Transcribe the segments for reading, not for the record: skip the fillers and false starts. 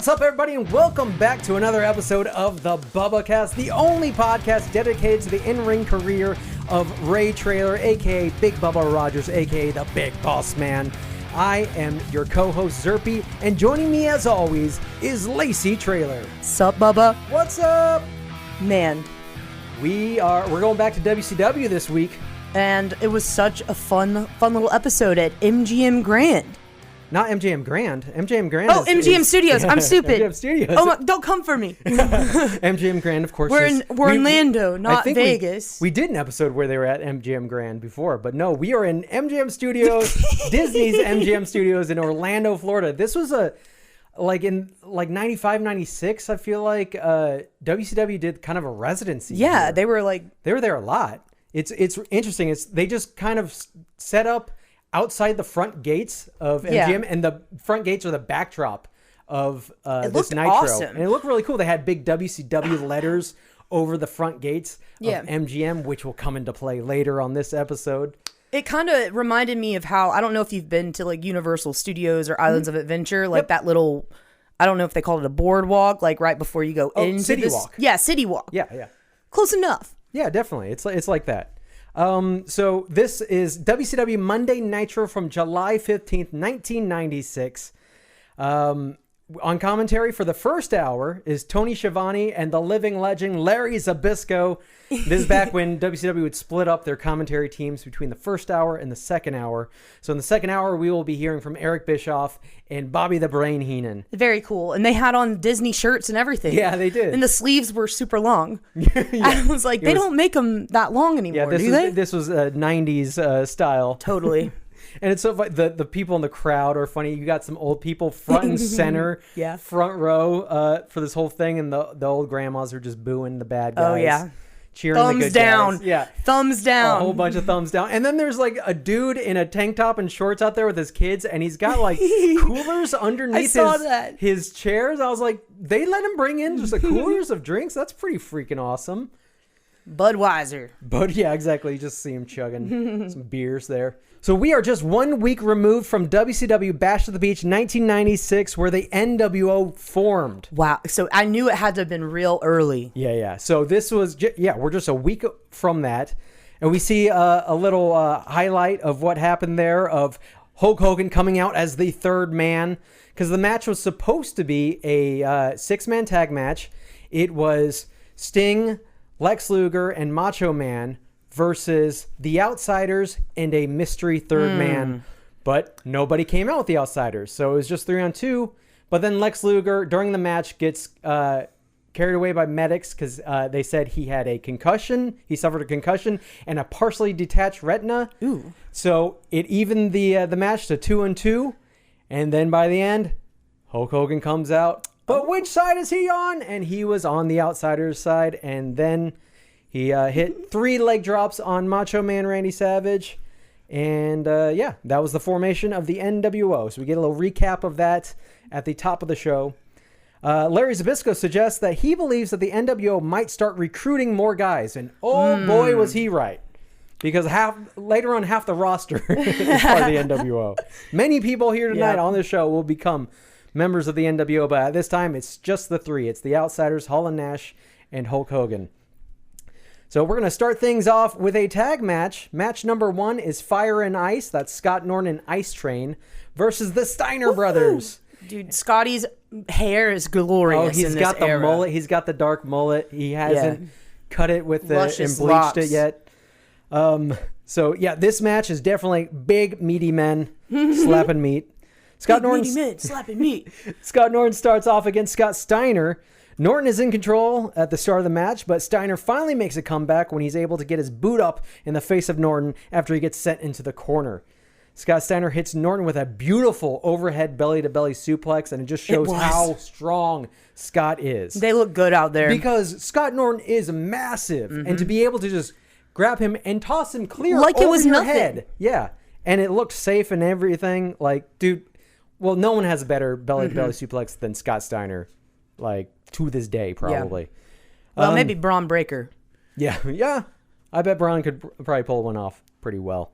up, everybody, and welcome back to another episode of the Bubba Cast, the only podcast dedicated to the in-ring career of Ray Traylor, a.k.a. Big Bubba Rogers, a.k.a. the Big Boss Man. I am your co-host, Zerpy, and joining me, as always, is Lacey Traylor. Sup, Bubba? What's up? Man. We're going back to WCW this week. And it was such a fun little episode at MGM Grand. Not MGM Grand. MGM Grand. Oh, MGM Studios. I'm stupid. MGM Studios. Oh, don't come for me. MGM Grand, of course. We're in Orlando, not Vegas. We did an episode where they were at MGM Grand before, but no, we are in MGM Studios, Disney's MGM Studios in Orlando, Florida. This was in 95, 96, I feel like WCW did kind of a residency. Yeah, here. they were there a lot. It's interesting. They just kind of set up outside the front gates of MGM, and the front gates are the backdrop of this Nitro. Awesome. And it looked really cool. They had big WCW letters over the front gates of MGM, which will come into play later on this episode. It kind of reminded me of how, I don't know if you've been to like Universal Studios or Islands of Adventure, like that little, I don't know if they called it a boardwalk, like right before you go into City this. Walk. Yeah, City Walk. Yeah. Close enough. Yeah, definitely. It's like that. So this is WCW Monday Nitro from July 15th, 1996. On commentary for the first hour is Tony Schiavone and the living legend Larry Zbyszko. This is back when WCW would split up their commentary teams between the first hour and the second hour. So in the second hour, we will be hearing from Eric Bischoff and Bobby the Brain Heenan. Very cool. And they had on Disney shirts and everything. Yeah, they did. And the sleeves were super long. I was like, they don't make them that long anymore, do they? This was 90s style. Totally. And it's so funny. The people in the crowd are funny. You got some old people front and center, front row for this whole thing, and the old grandmas are just booing the bad guys. Oh, yeah. Cheering thumbs the good down. guys. Yeah. Thumbs down. A whole bunch of thumbs down. And then there's like a dude in a tank top and shorts out there with his kids, and he's got like coolers underneath his chairs. I was like, they let him bring in just coolers of drinks? That's pretty freaking awesome. Budweiser. But yeah, exactly. You just see him chugging some beers there. So we are just 1 week removed from WCW Bash at the Beach 1996, where the NWO formed. Wow. So I knew it had to have been real early. Yeah. So this was, we're just a week from that. And we see a little highlight of what happened there of Hulk Hogan coming out as the third man. Because the match was supposed to be a six-man tag match. It was Sting, Lex Luger, and Macho Man versus the Outsiders and a mystery third man. But nobody came out with the Outsiders, so it was just 3-on-2. But then Lex Luger, during the match, gets carried away by medics because they said he had a concussion. He suffered a concussion and a partially detached retina. Ooh. So it evened the match to 2-on-2. And then by the end, Hulk Hogan comes out. But which side is he on? And he was on the Outsiders side. And then he hit 3 leg drops on Macho Man Randy Savage. And that was the formation of the NWO. So we get a little recap of that at the top of the show. Larry Zbyszko suggests that he believes that the NWO might start recruiting more guys. And boy, was he right. Because later on, half the roster is part of the NWO. Many people here tonight on this show will become members of the NWO. But at this time, it's just the 3. It's the Outsiders, Hall and Nash, and Hulk Hogan. So we're going to start things off with a tag match. Match number 1 is Fire and Ice. That's Scott Norton and Ice Train versus the Steiner Brothers. Dude, Scotty's hair is glorious. Oh, he's got the era. mullet. He's got the dark mullet. He hasn't cut it with and bleached locks. it yet. This match is definitely big, meaty men slapping meat. Scott Norton slapping meat. Scott Norton starts off against Scott Steiner. Norton is in control at the start of the match, but Steiner finally makes a comeback when he's able to get his boot up in the face of Norton after he gets sent into the corner. Scott Steiner hits Norton with a beautiful overhead belly-to-belly suplex, and it just shows how strong Scott is. They look good out there. Because Scott Norton is massive, and to be able to just grab him and toss him clear like over it was your nothing. head. Yeah, and it looks safe and everything. Like, dude, well, no one has a better belly-to-belly suplex than Scott Steiner, like, to this day, probably. Yeah. Well, maybe Braun Breaker. Yeah. I bet Braun could probably pull one off pretty well.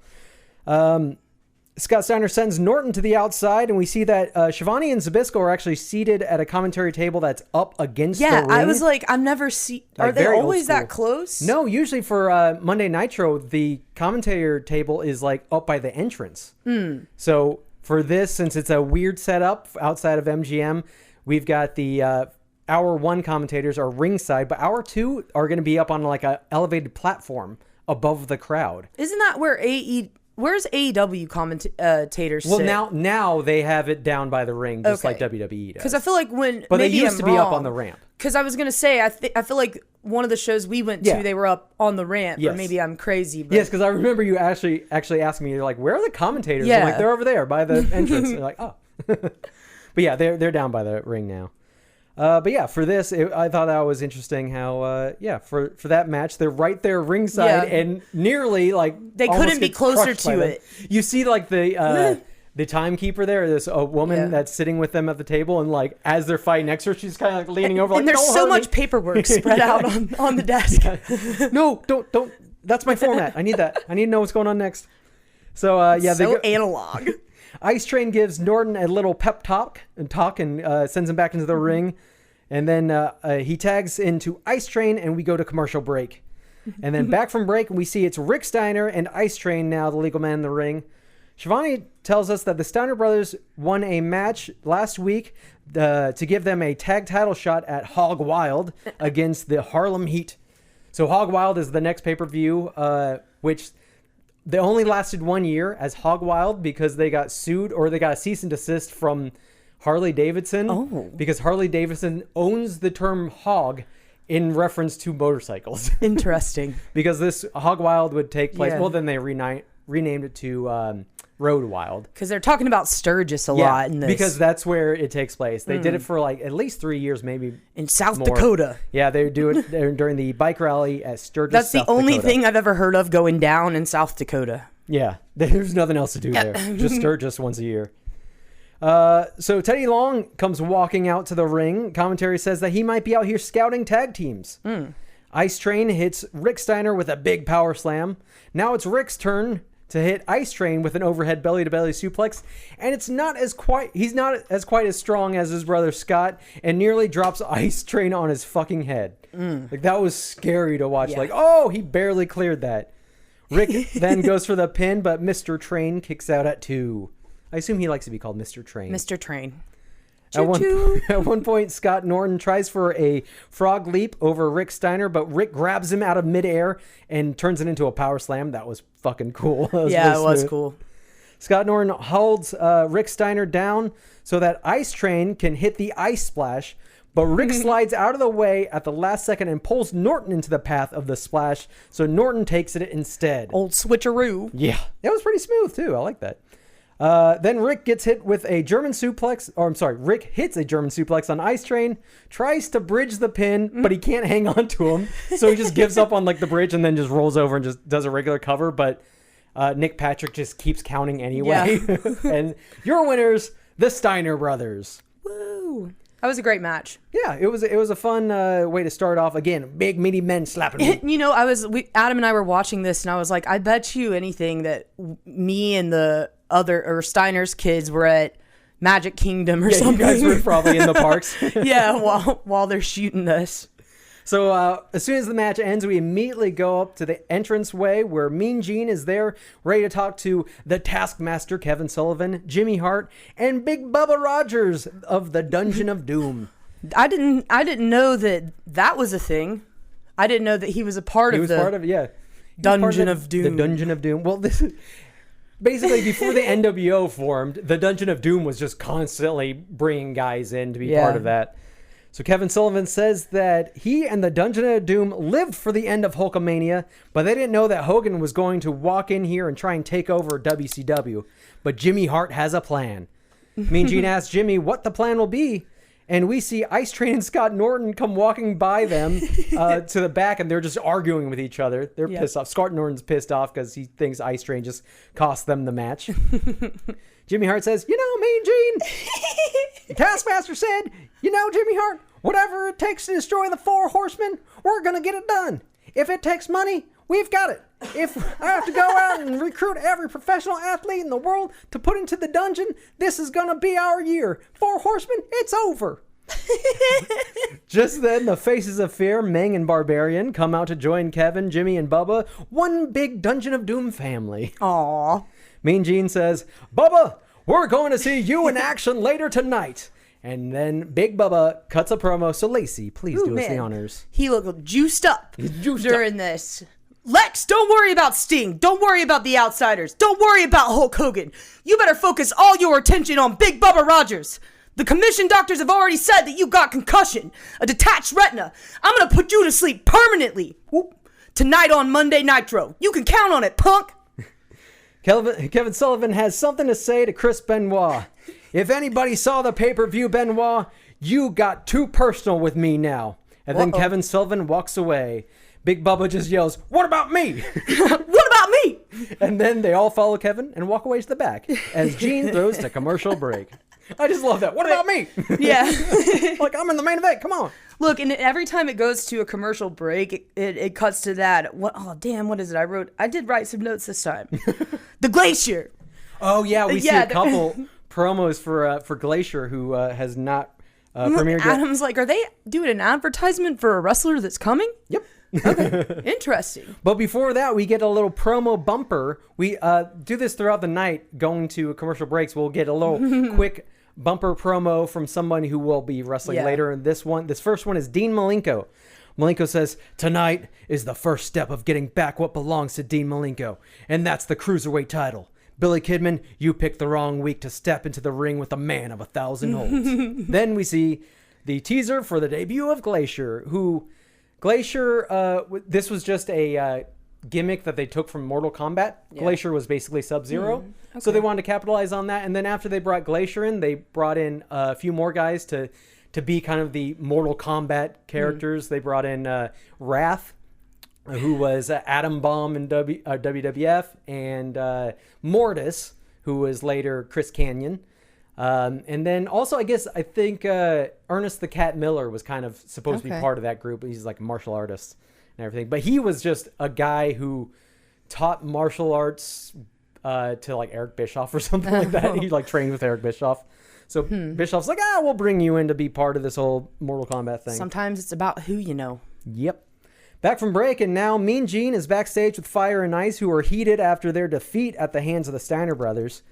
Scott Steiner sends Norton to the outside, and we see that Shivani and Zbyszko are actually seated at a commentary table that's up against the ring. Yeah, I was like, I've never seen... Are they always that close? No, usually for Monday Nitro, the commentator table is like up by the entrance. So for this, since it's a weird setup outside of MGM, we've got the Hour 1 commentators are ringside, but Hour 2 are going to be up on like a elevated platform above the crowd. Isn't that where Where's AEW commentators Well, sit? now they have it down by the ring, just like WWE does. Because I feel like but they used to be up on the ramp. Because I was gonna say, I feel like one of the shows we went to, they were up on the ramp. Yes. Or maybe I'm crazy. But... Yes, because I remember you actually asking me, you're like, where are the commentators? Yeah. I'm like, they're over there by the entrance. And you're like, oh. But yeah, they're down by the ring now. But yeah, for this, I thought that was interesting how, for that match, they're right there ringside and nearly like they couldn't be closer to it. You see like the timekeeper there, there's a woman that's sitting with them at the table, and like as they're fighting next to her, she's kind of like leaning over. And like, there's so much paperwork spread out on the desk. No, don't. That's my format. I need that. I need to know what's going on next. So analog. Ice Train gives Norton a little pep talk and sends him back into the ring. And then he tags into Ice Train, and we go to commercial break. And then back from break, we see it's Rick Steiner and Ice Train now, the legal man in the ring. Shivani tells us that the Steiner Brothers won a match last week to give them a tag title shot at Hog Wild against the Harlem Heat. So Hog Wild is the next pay-per-view, which... They only lasted 1 year as Hog Wild because they got sued, or they got a cease and desist from Harley Davidson. Oh. Because Harley Davidson owns the term hog in reference to motorcycles. Interesting. Because this Hog Wild would take place. Yeah. Well, then they renamed it to Road Wild. Because they're talking about Sturgis a lot in this. Because that's where it takes place. They did it for like at least 3 years, maybe in South more. Dakota. Yeah, they do it during the bike rally at Sturgis. That's the South only Dakota. thing I've ever heard of going down in South Dakota. Yeah, there's nothing else to do there. Just Sturgis once a year. So Teddy Long comes walking out to the ring. Commentary says that he might be out here scouting tag teams. Ice Train hits Rick Steiner with a big power slam. Now it's Rick's turn to hit Ice Train with an overhead belly-to-belly suplex, and he's not quite as strong as his brother Scott, and nearly drops Ice Train on his fucking head. Like, that was scary to watch. Yeah. Like, oh, he barely cleared that. Rick then goes for the pin, but Mr. Train kicks out at 2. I assume he likes to be called Mr. Train. Mr. Train. At one point, Scott Norton tries for a frog leap over Rick Steiner, but Rick grabs him out of midair and turns it into a power slam. That was fucking cool. It was cool. Scott Norton holds Rick Steiner down so that Ice Train can hit the ice splash, but Rick slides out of the way at the last second and pulls Norton into the path of the splash, so Norton takes it instead. Old switcheroo. Yeah. It was pretty smooth, too. I like that. Then Rick gets hit with a German suplex, Rick hits a German suplex on Ice Train, tries to bridge the pin, but he can't hang on to him. So he just gives up on like the bridge and then just rolls over and just does a regular cover. But Nick Patrick just keeps counting anyway. Yeah. And your winners, the Steiner Brothers. Woo. That was a great match. Yeah, it was a fun way to start off. Again, big meaty men slapping me. You know, Adam and I were watching this, and I was like, I bet you anything that me and the Steiner's kids were at Magic Kingdom or something. You guys were probably in the parks. Yeah, while they're shooting this. So as soon as the match ends, we immediately go up to the entranceway where Mean Gene is there, ready to talk to the Taskmaster Kevin Sullivan, Jimmy Hart, and Big Bubba Rogers of the Dungeon of Doom. I didn't know that was a thing. I didn't know that he was a part of the Dungeon of Doom. The Dungeon of Doom. Well, this is basically before the NWO formed. The Dungeon of Doom was just constantly bringing guys in to be part of that. So Kevin Sullivan says that he and the Dungeon of Doom lived for the end of Hulkamania, but they didn't know that Hogan was going to walk in here and try and take over WCW. But Jimmy Hart has a plan. Mean Gene asks Jimmy what the plan will be, and we see Ice Train and Scott Norton come walking by them to the back, and they're just arguing with each other. They're pissed off. Scott Norton's pissed off because he thinks Ice Train just cost them the match. Jimmy Hart says, Mean Gene, Taskmaster said, Jimmy Hart, whatever it takes to destroy the 4 horsemen, we're going to get it done. If it takes money, we've got it. If I have to go out and recruit every professional athlete in the world to put into the dungeon, this is going to be our year. 4 Horsemen, it's over. Just then, the Faces of Fear, Meng and Barbarian, come out to join Kevin, Jimmy, and Bubba. One big Dungeon of Doom family. Aw. Mean Gene says, Bubba, we're going to see you in action later tonight. And then Big Bubba cuts a promo. So Lacey, please do us the honors. He looked juiced up during this. Lex, don't worry about Sting. Don't worry about the Outsiders. Don't worry about Hulk Hogan. You better focus all your attention on Big Bubba Rogers. The commission doctors have already said that you got concussion, a detached retina. I'm going to put you to sleep permanently. Whoop. Tonight on Monday Nitro. You can count on it, punk. Kevin Sullivan has something to say to Chris Benoit. If anybody saw the pay-per-view, Benoit, you got too personal with me now. And then Kevin Sullivan walks away. Big Bubba just yells, what about me? What about me? And then they all follow Kevin and walk away to the back as Gene throws to commercial break. I just love that. What about me? Yeah. Like, I'm in the main event. Come on. Look, and every time it goes to a commercial break, it cuts to that. What is it? I did write some notes this time. The Glacier. Oh, yeah. We see a couple promos for Glacier who has not premiered yet. Adam's like, are they doing an advertisement for a wrestler that's coming? Yep. Okay. Interesting. But before that, we get a little promo bumper. We do this throughout the night, going to commercial breaks. We'll get a little quick bumper promo from somebody who will be wrestling later. And this first one is Dean Malenko. Malenko says, tonight is the first step of getting back what belongs to Dean Malenko, and that's the Cruiserweight title. Billy Kidman, you picked the wrong week to step into the ring with a man of 1,000 holds. Then we see the teaser for the debut of Glacier, this was just a gimmick that they took from Mortal Kombat. Yeah. Glacier was basically Sub-Zero. Okay. So they wanted to capitalize on that. And then after they brought Glacier in, they brought in a few more guys to be kind of the Mortal Kombat characters. They brought in Wrath, who was Atom Bomb in WWF, and Mortis, who was later Chris Kanyon. And then also, I think Ernest the Cat Miller was kind of supposed to be part of that group. He's like a martial artist and everything. But he was just a guy who taught martial arts to like Eric Bischoff or something like that. He like trained with Eric Bischoff. So Bischoff's like, we'll bring you in to be part of this whole Mortal Kombat thing. Sometimes it's about who you know. Yep. Back from break, and now Mean Gene is backstage with Fire and Ice, who are heated after their defeat at the hands of the Steiner Brothers.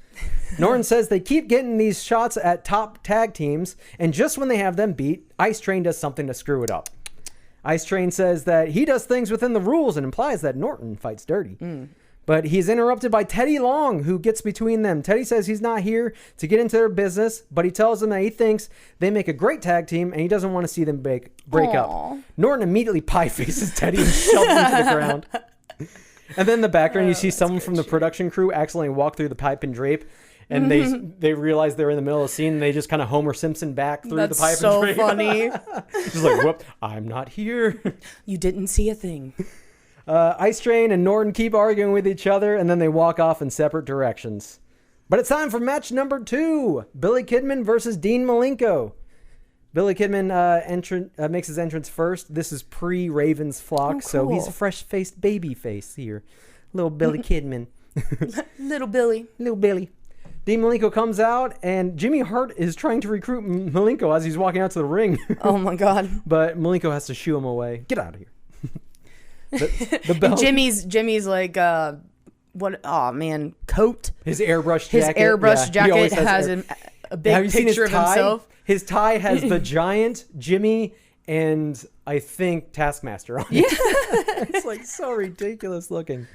Norton says they keep getting these shots at top tag teams, and just when they have them beat, Ice Train does something to screw it up. Ice Train says that he does things within the rules and implies that Norton fights dirty. But he's interrupted by Teddy Long, who gets between them. Teddy says he's not here to get into their business, but he tells them that he thinks they make a great tag team and he doesn't want to see them break up. Norton immediately pie faces Teddy and shoves him to the ground. And then in the background, you see someone from the production crew accidentally walk through the pipe and drape. And they realize they're in the middle of the scene and they just kind of Homer Simpson back through the pipe and drape. That's so funny. Just like, whoop, I'm not here. You didn't see a thing. Ice Train and Norton keep arguing with each other, and then they walk off in separate directions. But it's time for match number 2. Billy Kidman versus Dean Malenko. Billy Kidman makes his entrance first. This is pre-Ravens flock, so he's a fresh-faced baby face here. Little Billy Kidman. Little Billy. Little Billy. Dean Malenko comes out, and Jimmy Hart is trying to recruit Malenko as he's walking out to the ring. Oh, my God. But Malenko has to shoo him away. Get out of here. The bell. Jimmy's like, what? Oh man, coat. His airbrush jacket has a big picture of himself. His tie has the Giant, Jimmy, and I think Taskmaster on it. Yeah. It's like so ridiculous looking.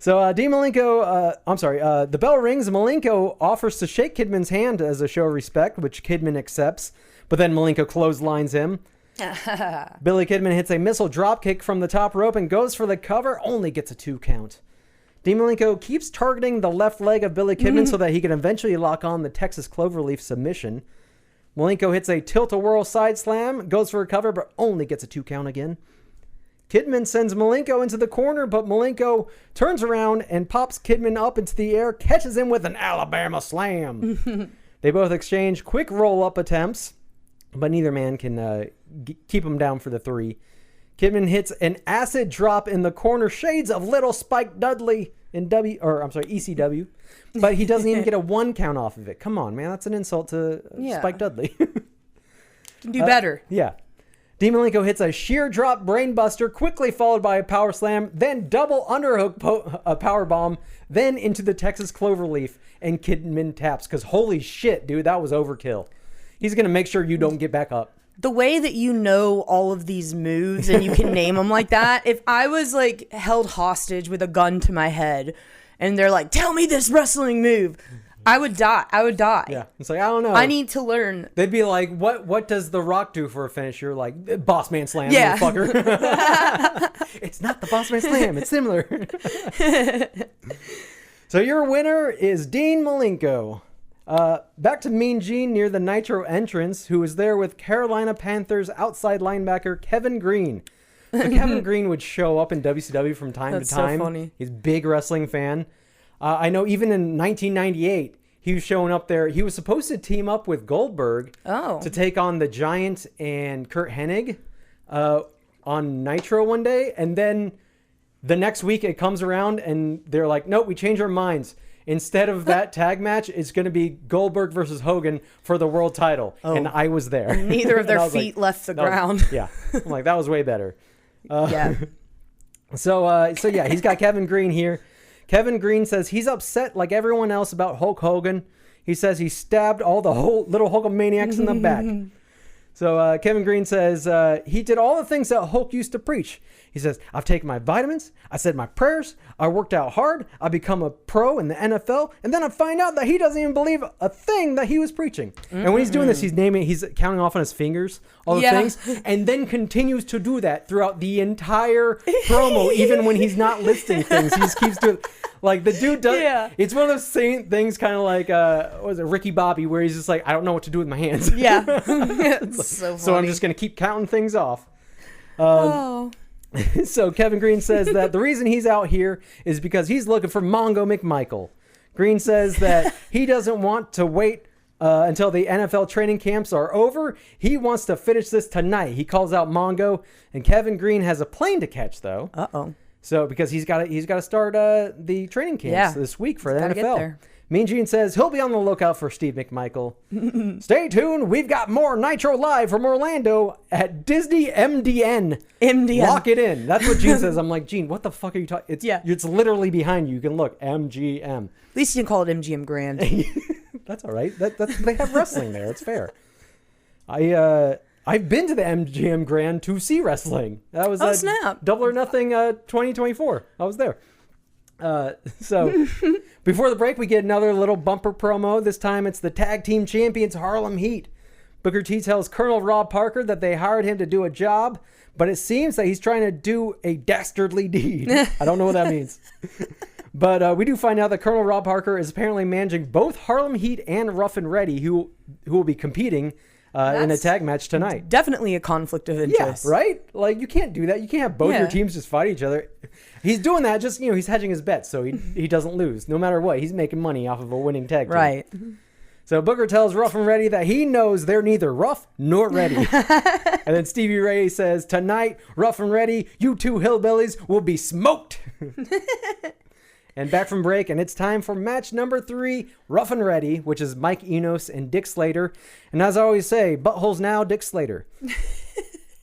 So Dean Malenko, the bell rings and Malenko offers to shake Kidman's hand as a show of respect, which Kidman accepts, but then Malenko clotheslines him. Billy Kidman hits a missile dropkick from the top rope and goes for the cover, only gets a 2 count. Dean Malenko keeps targeting the left leg of Billy Kidman so that he can eventually lock on the Texas Cloverleaf submission. Malenko hits a tilt-a-whirl side slam, goes for a cover, but only gets a 2 count again. Kidman sends Malenko into the corner, but Malenko turns around and pops Kidman up into the air, catches him with an Alabama slam. They both exchange quick roll-up attempts, but neither man can keep him down for the 3. Kidman hits an acid drop in the corner, shades of little Spike Dudley in ECW, but he doesn't even get a 1 count off of it. Come on, man, that's an insult to Spike Dudley. Can do better. Yeah. Dean Malenko hits a sheer drop brainbuster, quickly followed by a power slam, then double underhook power bomb, then into the Texas Cloverleaf, and Kidman taps. Because holy shit, dude, that was overkill. He's going to make sure you don't get back up. The way that you know all of these moves and you can name them like that, if I was like held hostage with a gun to my head and they're like, tell me this wrestling move, I would die. Yeah. It's like, I don't know. I need to learn. They'd be like, what does The Rock do for a finisher? Like, Boss Man Slam, yeah. motherfucker. It's not the Boss Man Slam. It's similar. So your winner is Dean Malenko. Back to Mean Gene near the Nitro entrance, who was there with Carolina Panthers outside linebacker Kevin Green. So Kevin Green would show up in WCW from time to time. So funny. He's a big wrestling fan. I know even in 1998, he was showing up there. He was supposed to team up with Goldberg to take on the Giant and Kurt Hennig on Nitro one day. And then the next week it comes around and they're like, nope, we changed our minds. Instead of that tag match, it's going to be Goldberg versus Hogan for the world title. Oh. And I was there. Neither of their feet left the ground. Yeah. I'm like, that was way better. Yeah. So yeah, he's got Kevin Green here. Kevin Green says he's upset like everyone else about Hulk Hogan. He says he stabbed all the little Hulkamaniacs in the back. So Kevin Green says he did all the things that Hulk used to preach. He says, I've taken my vitamins, I said my prayers, I worked out hard, I become a pro in the NFL, and then I find out that he doesn't even believe a thing that he was preaching. Mm-hmm. And when he's doing this, he's counting off on his fingers, all the things, and then continues to do that throughout the entire promo, even when he's not listing things. He just keeps doing, like, the dude does, it's one of those same things, kind of like, what was it, Ricky Bobby, where he's just like, I don't know what to do with my hands. Yeah. It's so funny. So I'm just going to keep counting things off. So Kevin Green says that the reason he's out here is because he's looking for Mongo McMichael. Green says that he doesn't want to wait until the NFL training camps are over. He wants to finish this tonight. He calls out Mongo, and Kevin Green has a plane to catch, though. Uh-oh. So because he's got to start the training camps this week for the NFL. Mean Gene says he'll be on the lookout for Steve McMichael. Stay tuned. We've got more Nitro Live from Orlando at Disney MDN. Lock it in. That's what Gene says. I'm like, Gene, what the fuck are you talking? It's literally behind you. You can look. MGM. At least you can call it MGM Grand. That's all right. They have wrestling there. It's fair. I've been to the MGM Grand to see wrestling. That was snap. Double or Nothing 2024. I was there. So before the break, we get another little bumper promo. This time it's the tag team champions Harlem Heat. Booker T tells Colonel Rob Parker that they hired him to do a job, but it seems that he's trying to do a dastardly deed. I don't know what that means. But we do find out that Colonel Rob Parker is apparently managing both Harlem Heat and Rough and Ready, who will be competing in a tag match tonight. Definitely a conflict of interest. Yeah, right? Like, you can't do that. You can't have both your teams just fight each other. He's doing that just, he's hedging his bets so he doesn't lose. No matter what, he's making money off of a winning tag team. Right. So Booker tells Rough and Ready that he knows they're neither rough nor ready. And then Stevie Ray says, tonight, Rough and Ready, you two hillbillies will be smoked. And back from break, and it's time for match number 3, Rough and Ready, which is Mike Enos and Dick Slater. And as I always say, buttholes now, Dick Slater.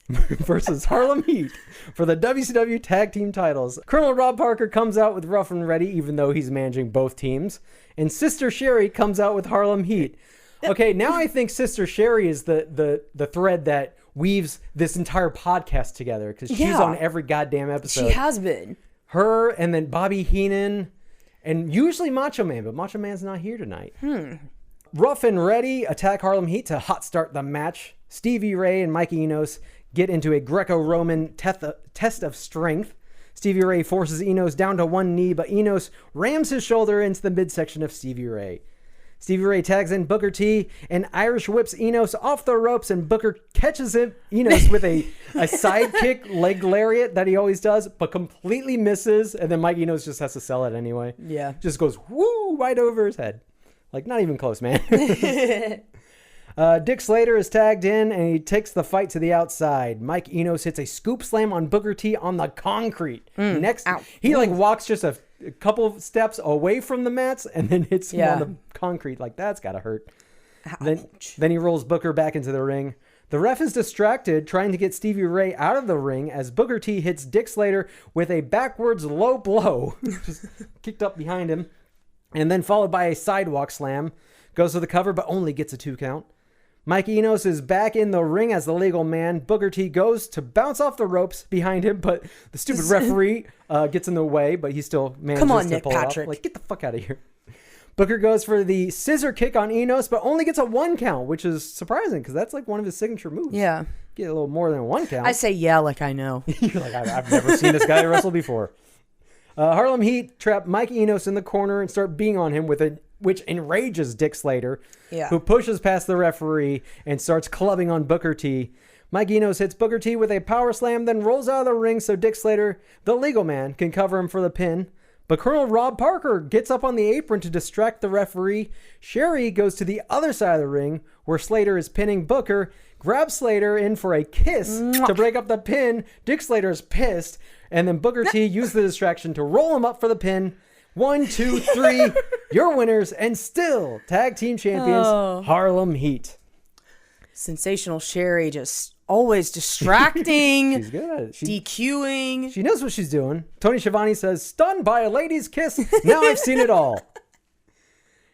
Versus Harlem Heat for the WCW Tag Team titles. Colonel Rob Parker comes out with Rough and Ready, even though he's managing both teams. And Sister Sherry comes out with Harlem Heat. Okay, now I think Sister Sherry is the thread that weaves this entire podcast together, because she's on every goddamn episode. She has been. Her, and then Bobby Heenan, and usually Macho Man, but Macho Man's not here tonight. Rough and Ready attack Harlem Heat to hot start the match. Stevie Ray and Mike Enos get into a Greco-Roman test of strength. Stevie Ray forces Enos down to one knee, but Enos rams his shoulder into the midsection of Stevie Ray. Stevie Ray tags in Booker T and Irish whips Enos off the ropes, and Booker catches Enos with a sidekick leg lariat that he always does, but completely misses, and then Mike Enos just has to sell it anyway. Yeah. Just goes, woo, right over his head. Like, not even close, man. Dick Slater is tagged in, and he takes the fight to the outside. Mike Enos hits a scoop slam on Booker T on the concrete. He walks just a couple steps away from the mats and then hits him on the concrete. Like, that's gotta hurt. Then he rolls Booker back into the ring. The ref is distracted, trying to get Stevie Ray out of the ring as Booker T hits Dick Slater with a backwards low blow, just kicked up behind him, and then followed by a sidewalk slam. Goes for the cover, but only gets a 2 count. Mike Enos is back in the ring as the legal man. Booker T goes to bounce off the ropes behind him, but the stupid referee gets in the way, but he still manages to pull it off. Like, get the fuck out of here. Booker goes for the scissor kick on Enos, but only gets a 1 count, which is surprising because that's like one of his signature moves. Yeah. Get a little more than a 1 count. I say yeah like I know. You're like, I've never seen this guy wrestle before. Harlem Heat trap Mike Enos in the corner and start beating on him which enrages Dick Slater, who pushes past the referee and starts clubbing on Booker T. Mike Enos hits Booker T with a power slam, then rolls out of the ring so Dick Slater, the legal man, can cover him for the pin. But Colonel Rob Parker gets up on the apron to distract the referee. Sherry goes to the other side of the ring where Slater is pinning Booker, grabs Slater in for a kiss to break up the pin. Dick Slater is pissed, and then Booker T used the distraction to roll him up for the pin. 1, 2, 3, your winners, and still tag team champions, Harlem Heat. Sensational Sherry, just always distracting. She's good at it. DQing. She knows what she's doing. Tony Schiavone says, stunned by a lady's kiss. Now I've seen it all.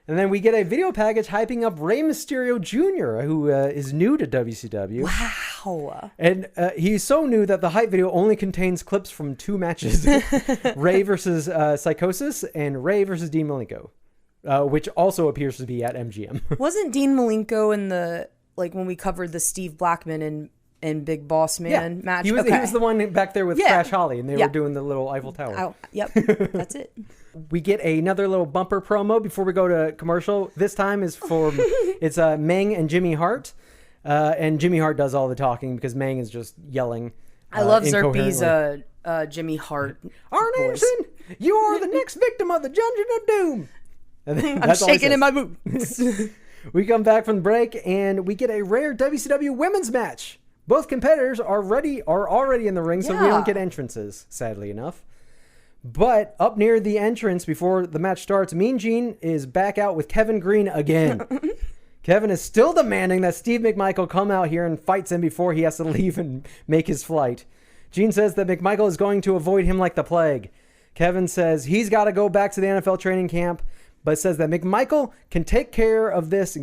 And then we get a video package hyping up Rey Mysterio Jr., who is new to WCW. Wow. And he's so new that the hype video only contains clips from 2 matches. Rey versus Psychosis and Rey versus Dean Malenko, which also appears to be at MGM. Wasn't Dean Malenko in the, like, when we covered the Steve Blackman and Big Boss Man match? He was the one back there with Crash Holly, and they were doing the little Eiffel Tower. Yep, that's it. We get another little bumper promo before we go to commercial. This time is for it's Meng and Jimmy Hart, and Jimmy Hart does all the talking because Meng is just yelling. I love Zerpy's Jimmy Hart. Arn Anderson, you are the next victim of the Dungeon of Doom. I'm shaking in my boots. We come back from the break and we get a rare WCW women's match. Both competitors are already in the ring, so we don't get entrances, sadly enough. But up near the entrance before the match starts, Mean Gene is back out with Kevin Green again. Kevin is still demanding that Steve McMichael come out here and fights him before he has to leave and make his flight. Gene says that McMichael is going to avoid him like the plague. Kevin says he's got to go back to the NFL training camp, but says that McMichael can take care of this.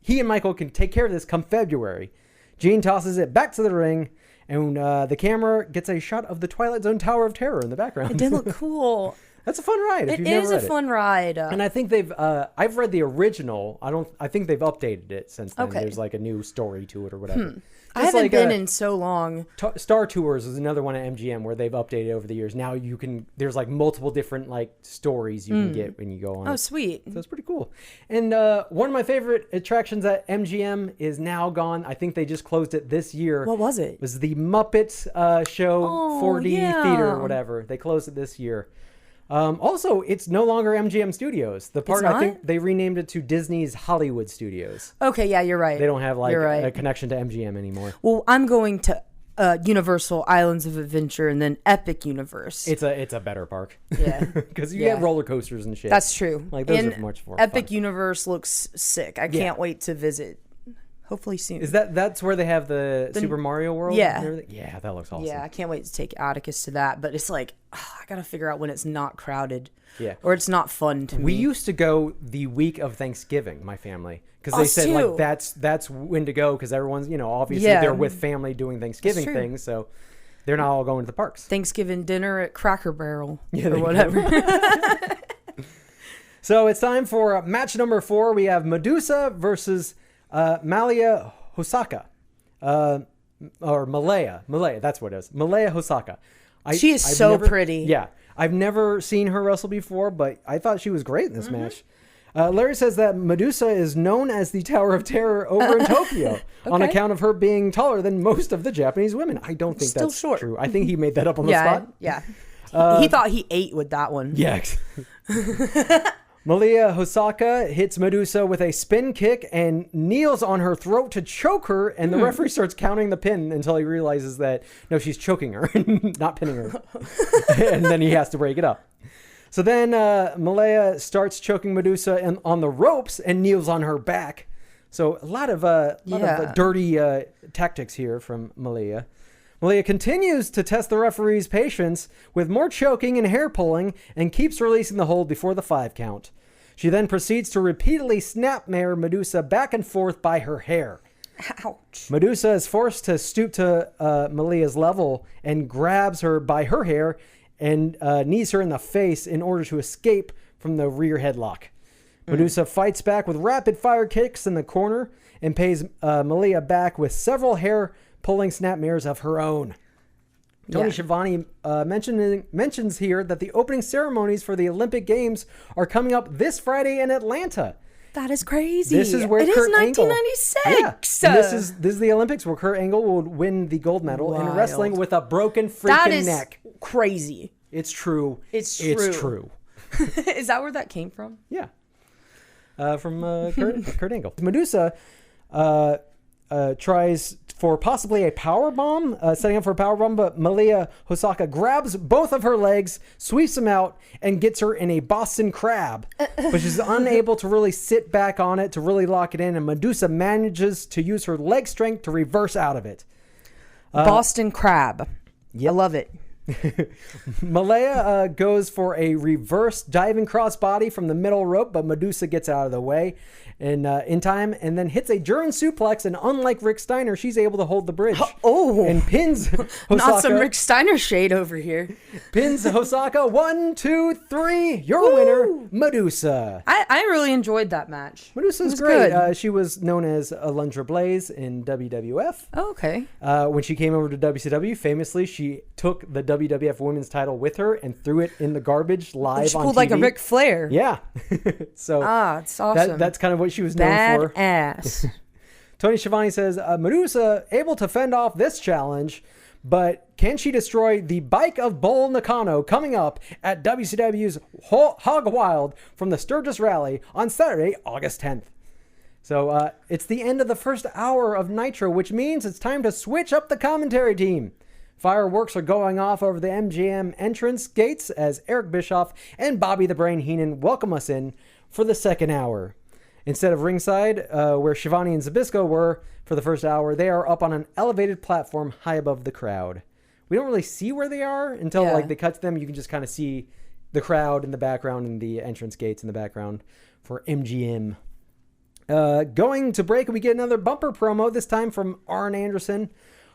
He and Michael can take care of this come February. Gene tosses it back to the ring, and the camera gets a shot of the Twilight Zone Tower of Terror in the background. It did look cool. That's a fun ride. It is a fun ride. And I think they've, I've read the original. I think they've updated it since then. Okay. There's like a new story to it or whatever. I haven't been in so long. Star Tours is another one at MGM where they've updated over the years. Now there's like multiple different like stories you can get when you go on. Oh, sweet. So it's pretty cool. And one of my favorite attractions at MGM is now gone. I think they just closed it this year. What was it? It was the Muppet show 4D theater or whatever. They closed it this year. Also, it's no longer MGM Studios. The park, I think they renamed it to Disney's Hollywood Studios. Okay, yeah, you're right. They don't have like a connection to MGM anymore. Well, I'm going to Universal Islands of Adventure and then Epic Universe. It's a better park. Yeah. Because you get roller coasters and shit. That's true. Like those are much more Epic fun. Universe looks sick. I can't wait to visit. Hopefully soon. Is that's where they have the Super Mario World? Yeah. And everything? Yeah, that looks awesome. Yeah, I can't wait to take Atticus to that. But it's like, I got to figure out when it's not crowded. Yeah. Or it's not fun to me. We used to go the week of Thanksgiving, my family. Because they said like that's when to go because everyone's, obviously they're with family doing Thanksgiving things. So they're not all going to the parks. Thanksgiving dinner at Cracker Barrel or whatever. So it's time for match number 4. We have Medusa versus Malia Hosaka, or Malaya, that's what it is. Malaya Hosaka. She is so pretty. Yeah, I've never seen her wrestle before, but I thought she was great in this match. Larry says that Medusa is known as the Tower of Terror over in Tokyo on account of her being taller than most of the Japanese women. I don't think that's true. I think he made that up on the spot. Yeah. He thought he ate with that one. Yeah. Malia Hosaka hits Medusa with a spin kick and kneels on her throat to choke her, and the referee starts counting the pin until he realizes that, no, she's choking her, not pinning her. And then he has to break it up. So then Malia starts choking Medusa on the ropes and kneels on her back. So a lot of dirty tactics here from Malia. Malia continues to test the referee's patience with more choking and hair pulling and keeps releasing the hold before the 5 count. She then proceeds to repeatedly snapmare Medusa back and forth by her hair. Ouch. Medusa is forced to stoop to Malia's level and grabs her by her hair and knees her in the face in order to escape from the rear headlock. Medusa fights back with rapid-fire kicks in the corner and pays Malia back with several hair-pulling snapmares of her own. Tony Schiavone mentions here that the opening ceremonies for the Olympic Games are coming up this Friday in Atlanta. That is crazy. This is where it Kurt is 1996. Angle, and this is the Olympics where Kurt Angle will win the gold medal in wrestling with a broken freaking neck. Crazy. It's true. It's true. Is that where that came from? Yeah. From Kurt Angle. Medusa tries for possibly a power bomb, setting up for a power bomb, but Malia Hosaka grabs both of her legs, sweeps them out, and gets her in a Boston Crab. But she's unable to really sit back on it to really lock it in, and Medusa manages to use her leg strength to reverse out of it. Boston Crab. Yep. I love it. Malia goes for a reverse diving crossbody from the middle rope, but Medusa gets out of the way in time and then hits a German suplex, and unlike Rick Steiner, she's able to hold the bridge. And pins Hosaka. Not some Rick Steiner shade over here. Pins Hosaka 1, 2, 3. Your winner, Medusa. I really enjoyed that match. Medusa's great. She was known as Alundra Blaze in WWF. Oh, okay. When she came over to WCW, famously, she took the WWF Women's title with her and threw it in the garbage live on TV. Like a Ric Flair. Yeah. So it's awesome. That's kind of what she was known for. Badass. Tony Schiavone says, Medusa able to fend off this challenge, but can she destroy the Bike of Bull Nakano coming up at WCW's Hog Wild from the Sturgis Rally on Saturday, August 10th? So it's the end of the first hour of Nitro, which means it's time to switch up the commentary team. Fireworks are going off over the MGM entrance gates as Eric Bischoff and Bobby the Brain Heenan welcome us in for the second hour. Instead of ringside, where Schiavone and Zbyszko were for the first hour, they are up on an elevated platform high above the crowd. We don't really see where they are until they cut to them. You can just kind of see the crowd in the background and the entrance gates in the background for MGM. Going to break, we get another bumper promo, this time from Arn Anderson.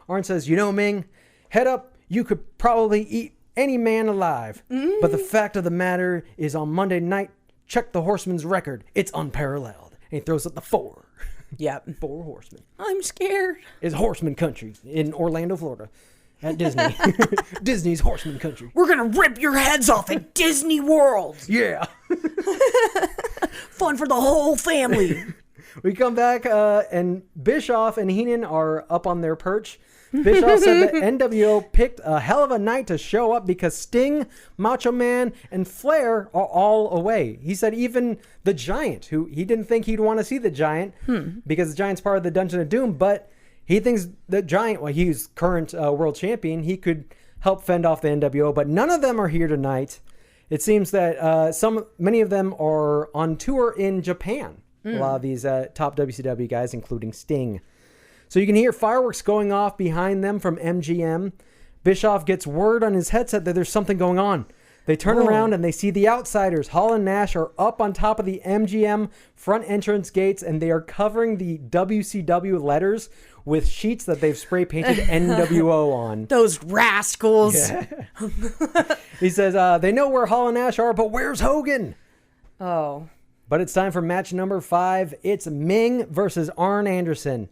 Arn says, Ming, head up, you could probably eat any man alive. But the fact of the matter is on Monday night, check the Horseman's record. It's unparalleled. And he throws up the 4. Yep. 4 horsemen. I'm scared. It's Horseman Country in Orlando, Florida. At Disney. Disney's Horseman Country. We're going to rip your heads off at Disney World. Yeah. Fun for the whole family. We come back and Bischoff and Heenan are up on their perch. Bischoff said that NWO picked a hell of a night to show up because Sting, Macho Man, and Flair are all away. He said even the Giant, who he didn't think he'd want to see the Giant because the Giant's part of the Dungeon of Doom, but he thinks the Giant, well, he's current world champion, he could help fend off the NWO, but none of them are here tonight. It seems that many of them are on tour in Japan. A lot of these top WCW guys, including Sting. So you can hear fireworks going off behind them from MGM. Bischoff gets word on his headset that there's something going on. They turn around and they see the Outsiders. Hall and Nash are up on top of the MGM front entrance gates, and they are covering the WCW letters with sheets that they've spray painted NWO on. Those rascals. Yeah. He says they know where Hall and Nash are, but where's Hogan? Oh. But it's time for match number 5. It's Ming versus Arn Anderson.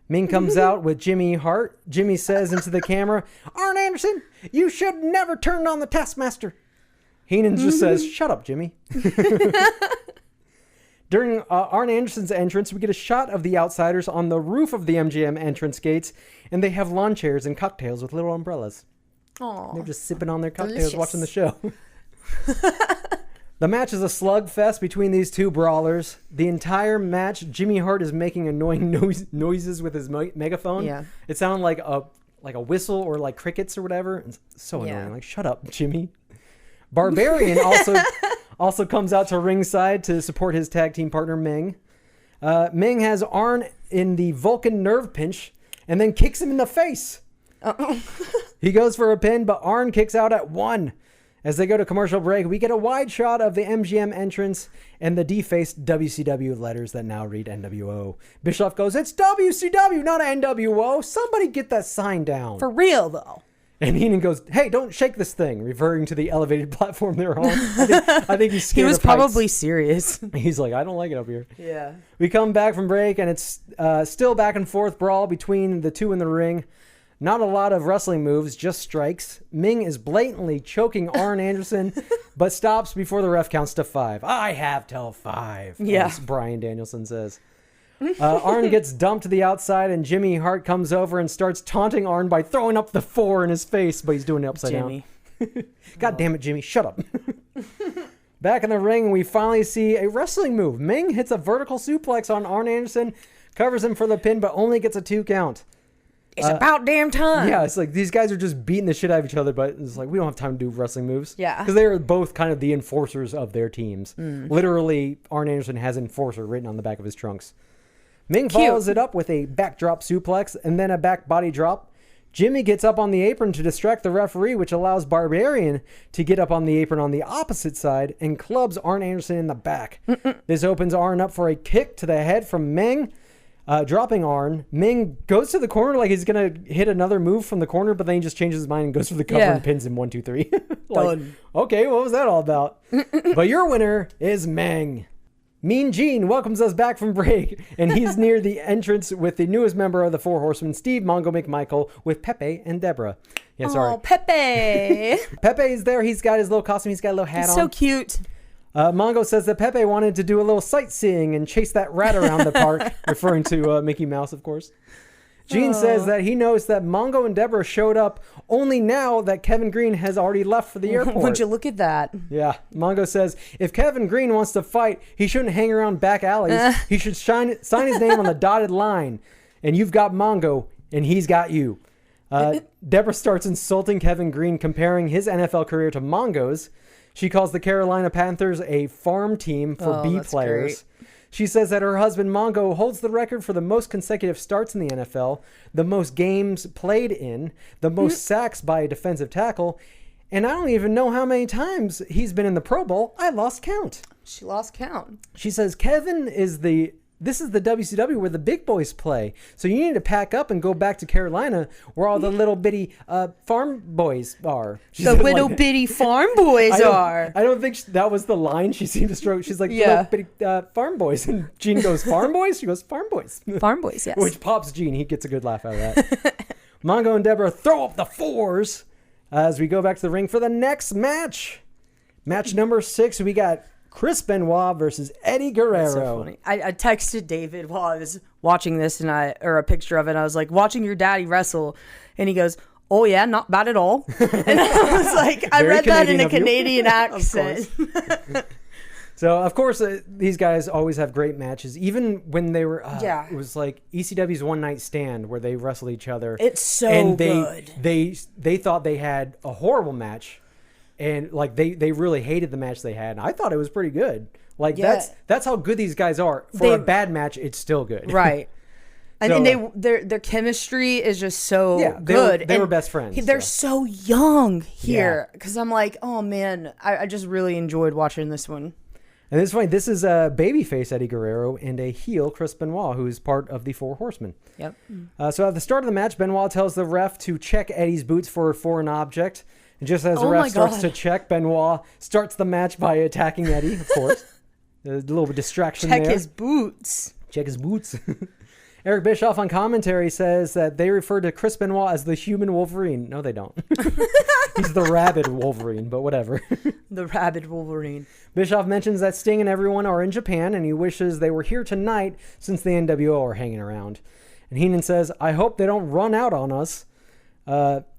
Ming comes out with Jimmy Hart. Jimmy says into the camera, Arn Anderson, you should never turn on the Taskmaster. Heenan just says, shut up, Jimmy. During Arn Anderson's entrance, we get a shot of the Outsiders on the roof of the MGM entrance gates, and they have lawn chairs and cocktails with little umbrellas. Aww. They're just sipping on their cocktails, watching the show. The match is a slugfest between these two brawlers. The entire match, Jimmy Hart is making annoying noises with his megaphone. Yeah. It sounded like a whistle or like crickets or whatever. It's so annoying. Like, shut up, Jimmy. Barbarian also comes out to ringside to support his tag team partner, Ming. Ming has Arn in the Vulcan nerve pinch and then kicks him in the face. He goes for a pin, but Arn kicks out at 1. As they go to commercial break, we get a wide shot of the MGM entrance and the defaced WCW letters that now read NWO. Bischoff goes, "It's WCW, not NWO. Somebody get that sign down." For real, though. And Heenan goes, "Hey, don't shake this thing," referring to the elevated platform they're on. I think he's scared. He was of heights. probably serious. He's like, "I don't like it up here." Yeah. We come back from break, and it's still back and forth brawl between the two in the ring. Not a lot of wrestling moves, just strikes. Ming is blatantly choking Arn Anderson, but stops before the ref counts to 5. I have till 5, as Bryan Danielson says. Arn gets dumped to the outside, and Jimmy Hart comes over and starts taunting Arn by throwing up the 4 in his face, but he's doing it upside down. God damn it, Jimmy, shut up. Back in the ring, we finally see a wrestling move. Ming hits a vertical suplex on Arn Anderson, covers him for the pin, but only gets a 2 count. It's about damn time. Yeah, it's like these guys are just beating the shit out of each other, but it's like we don't have time to do wrestling moves. Yeah. Because they're both kind of the enforcers of their teams. Literally, Arn Anderson has enforcer written on the back of his trunks. Ming follows it up with a backdrop suplex and then a back body drop. Jimmy gets up on the apron to distract the referee, which allows Barbarian to get up on the apron on the opposite side and clubs Arn Anderson in the back. This opens Arn up for a kick to the head from Ming. Dropping Arn, Ming goes to the corner like he's going to hit another move from the corner, but then he just changes his mind and goes for the cover and pins him 1, 2, 3. Like, okay, what was that all about? But your winner is Meng. Mean Gene welcomes us back from break, and he's near the entrance with the newest member of the Four Horsemen, Steve Mongo McMichael, with Pepe and Deborah. Yeah, sorry. Oh, Pepe. Pepe is there. He's got his little costume. He's got a little hat on. So cute. Mongo says that Pepe wanted to do a little sightseeing and chase that rat around the park, referring to Mickey Mouse, of course. Gene says that he knows that Mongo and Deborah showed up only now that Kevin Green has already left for the airport. Would you look at that? Yeah. Mongo says, if Kevin Green wants to fight, he shouldn't hang around back alleys. He should sign his name on the dotted line. And you've got Mongo, and he's got you. Deborah starts insulting Kevin Green, comparing his NFL career to Mongo's. She calls the Carolina Panthers a farm team for B players. Great. She says that her husband Mongo holds the record for the most consecutive starts in the NFL, the most games played in, the most sacks by a defensive tackle, and I don't even know how many times he's been in the Pro Bowl. I lost count. She lost count. She says Kevin is this is the WCW where the big boys play. So you need to pack up and go back to Carolina where all the little bitty farm boys are. Little bitty farm boys are. I don't think that was the line she seemed to stroke. She's like, little bitty farm boys. And Gene goes, farm boys? She goes, farm boys. Farm boys, yes. Which pops Gene. He gets a good laugh out of that. Mongo and Deborah throw up the 4s as we go back to the ring for the next match. Match number 6, we got Chris Benoit versus Eddie Guerrero. That's so funny. I texted David while I was watching this, or a picture of it. And I was like, watching your daddy wrestle, and he goes, "Oh yeah, not bad at all." And I was like, I read that in a Canadian accent. So of course these guys always have great matches. Even when they were, it was like ECW's One Night Stand where they wrestled each other. It's so good. They thought they had a horrible match. And like they really hated the match they had. And I thought it was pretty good. Like that's how good these guys are. For a bad match, it's still good. Right. And their chemistry is just so good. They were best friends. They're so young here. Because I'm like, oh man, I just really enjoyed watching this one. And it's funny. This is a babyface Eddie Guerrero and a heel Chris Benoit, who's part of the Four Horsemen. Yep. So at the start of the match, Benoit tells the ref to check Eddie's boots for a foreign object. And just as the ref starts to check, Benoit starts the match by attacking Eddie, of course. A little bit of distraction there. Check his boots. Check his boots. Eric Bischoff on commentary says that they refer to Chris Benoit as the human Wolverine. No, they don't. He's the rabid Wolverine, but whatever. The rabid Wolverine. Bischoff mentions that Sting and everyone are in Japan, and he wishes they were here tonight since the NWO are hanging around. And Heenan says, I hope they don't run out on us.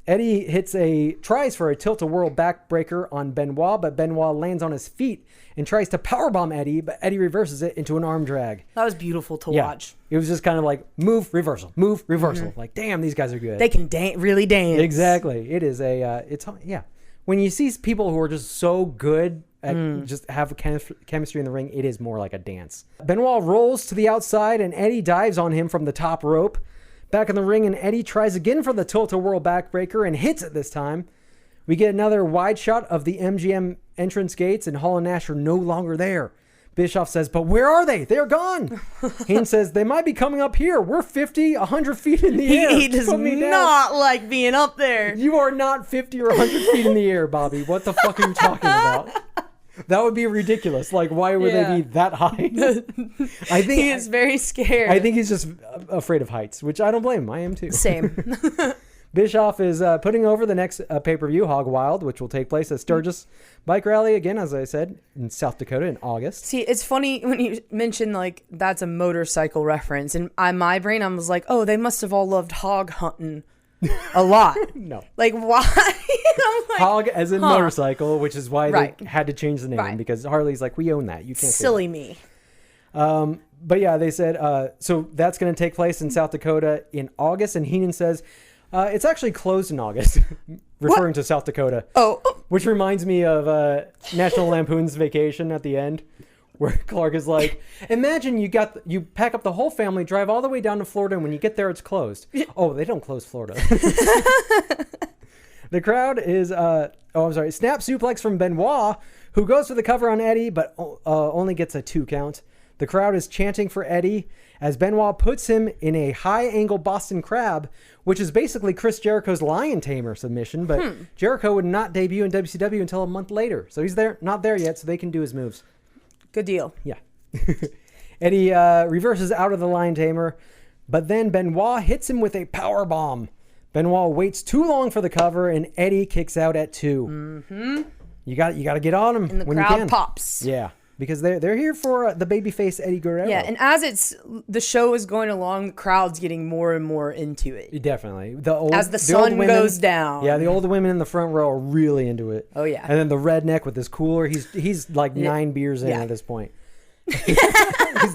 Eddie tries for a tilt-a-whirl backbreaker on Benoit, but Benoit lands on his feet and tries to powerbomb Eddie, but Eddie reverses it into an arm drag. That was beautiful to watch. It was just kind of like move, reversal, move, reversal. Like, damn, these guys are good. They can really dance. Exactly. It is when you see people who are just so good at just have chemistry in the ring, it is more like a dance. Benoit rolls to the outside and Eddie dives on him from the top rope. Back in the ring, and Eddie tries again for the tilt-a-whirl backbreaker and hits it this time. We get another wide shot of the MGM entrance gates, and Hall and Nash are no longer there. Bischoff says, but where are they? They're gone. Haynes says, they might be coming up here. We're 50, 100 feet in the air. He does not like being up there. You are not 50 or 100 feet in the air, Bobby. What the fuck are you talking about? That would be ridiculous. Like, why would they be that high? I think he is very scared. I think he's just afraid of heights, which I don't blame him. I am too. Same. Bischoff is putting over the next pay-per-view, Hog Wild, which will take place at Sturgis Bike Rally, again, as I said, in South Dakota in August. See, it's funny when you mention, like, that's a motorcycle reference. And in my brain, I was like, oh, they must have all loved hog hunting a lot. No. Like, why? I'm like, Hog as in motorcycle, which is why Right. they had to change the name, because Harley's like, we own that. You can't silly say me. that. But yeah, they said, so that's going to take place in South Dakota in August. And Heenan says, it's actually closed in August, referring to South Dakota. Oh. Which reminds me of National Lampoon's Vacation at the end, where Clark is like, imagine you pack up the whole family, drive all the way down to Florida, and when you get there, it's closed. Oh, they don't close Florida. The crowd is, snap suplex from Benoit, who goes for the cover on Eddie, but only gets a 2 count. The crowd is chanting for Eddie as Benoit puts him in a high-angle Boston Crab, which is basically Chris Jericho's Lion Tamer submission, but Jericho would not debut in WCW until a month later. So he's not there yet, so they can do his moves. Good deal. Yeah. Eddie reverses out of the Lion Tamer, but then Benoit hits him with a power bomb. Benoit waits too long for the cover, and Eddie kicks out at 2. Mm-hmm. You got to get on him and the when crowd you can. Pops. Yeah, because they're here for the babyface Eddie Guerrero. Yeah, and as the show is going along, the crowd's getting more and more into it. Definitely. As the sun goes down. Yeah, the older women in the front row are really into it. Oh yeah. And then the redneck with his cooler, he's like 9 beers in at this point. He's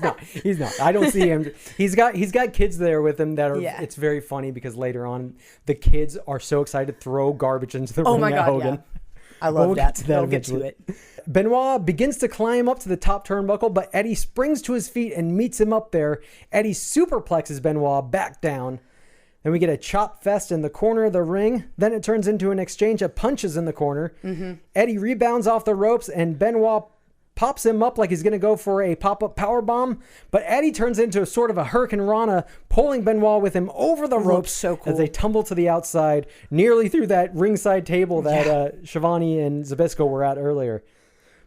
not. I don't see him. He's got kids there with him that are. Yeah. It's very funny because later on the kids are so excited to throw garbage into the ring. Oh my God, Hogan. Yeah. I love that. We'll get to it. Benoit begins to climb up to the top turnbuckle, but Eddie springs to his feet and meets him up there. Eddie superplexes Benoit back down. Then we get a chop fest in the corner of the ring. Then it turns into an exchange of punches in the corner. Mm-hmm. Eddie rebounds off the ropes and Benoit pops him up like he's going to go for a pop-up powerbomb, but Eddie turns into a sort of a Hurricane Rana, pulling Benoit with him over the ropes so cool. as they tumble to the outside, nearly through that ringside table that Shivani and Zabisco were at earlier.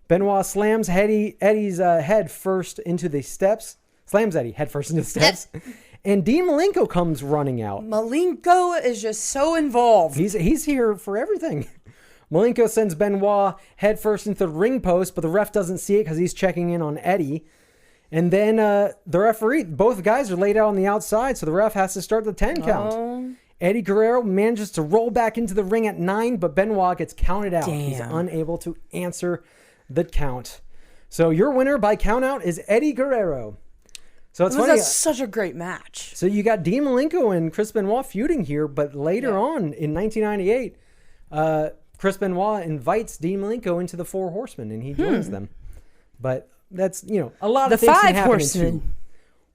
Benoit slams Eddie's head first into the steps, and Dean Malenko comes running out. Malenko is just so involved. He's here for everything. Malenko sends Benoit head first into the ring post, but the ref doesn't see it because he's checking in on Eddie. And then the referee, both guys are laid out on the outside, so the ref has to start the 10 count. Oh. Eddie Guerrero manages to roll back into the ring at 9, but Benoit gets counted out. Damn. He's unable to answer the count. So your winner by count out is Eddie Guerrero. So it's funny. That's such a great match. So you got Dean Malenko and Chris Benoit feuding here, but later on in 1998, Chris Benoit invites Dean Malenko into the Four Horsemen, and he joins them. But that's, a lot of things can happen. The Five Horsemen.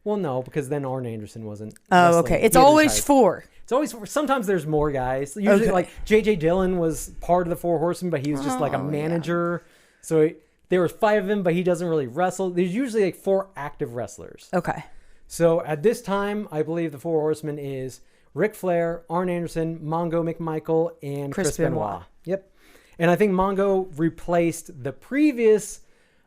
Well, no, because then Arn Anderson wasn't. Oh, okay. It's always 4. It's always 4. Sometimes there's more guys. Usually, like J.J. Dillon was part of the Four Horsemen, but he was just like a manager. Yeah. So there were 5 of them, but he doesn't really wrestle. There's usually like 4 active wrestlers. Okay. So at this time, I believe the Four Horsemen is Ric Flair, Arn Anderson, Mongo McMichael, and Chris Benoit. Yep. And I think Mongo replaced the previous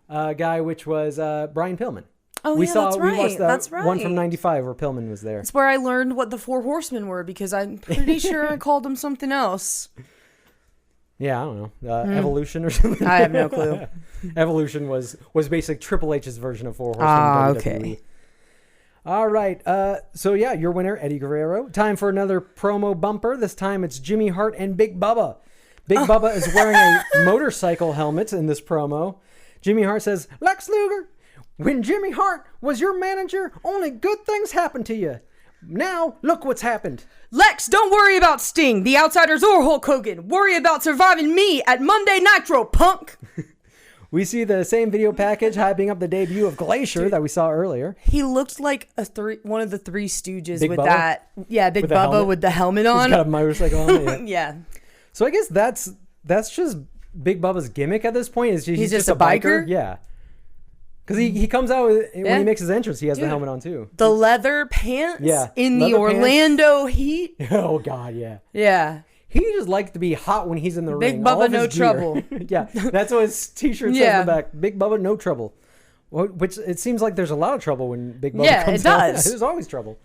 guy, which was Brian Pillman. Oh, that's right. We watched that's right. One from 95 where Pillman was there. That's where I learned what the Four Horsemen were, because I'm pretty sure I called them something else. Yeah, I don't know. Evolution or something? I have no clue. Evolution was basically Triple H's version of Four Horsemen. Okay. All right. So, yeah, your winner, Eddie Guerrero. Time for another promo bumper. This time it's Jimmy Hart and Big Bubba. Big Bubba is wearing a motorcycle helmet in this promo. Jimmy Hart says, Lex Luger, when Jimmy Hart was your manager, only good things happened to you. Now, look what's happened. Lex, don't worry about Sting, the Outsiders, or Hulk Hogan. Worry about surviving me at Monday Nitro, punk. We see the same video package hyping up the debut of Glacier that we saw earlier. He looked like one of the Three Stooges Big with Bubba? that. Yeah, Big Bubba with the helmet on. He's got a motorcycle on. Yeah. So I guess that's just Big Bubba's gimmick at this point. Is he's just a biker? Yeah. Because he comes out when he makes his entrance, he has the helmet on too. The leather pants in the leather Orlando Heat. Oh, God, yeah. Yeah. He just likes to be hot when he's in the ring. Big Bubba, no trouble. Yeah, that's what his t-shirt says in the back. Big Bubba, no trouble. Which it seems like there's a lot of trouble when Big Bubba comes out. Yeah, it does. There's always trouble.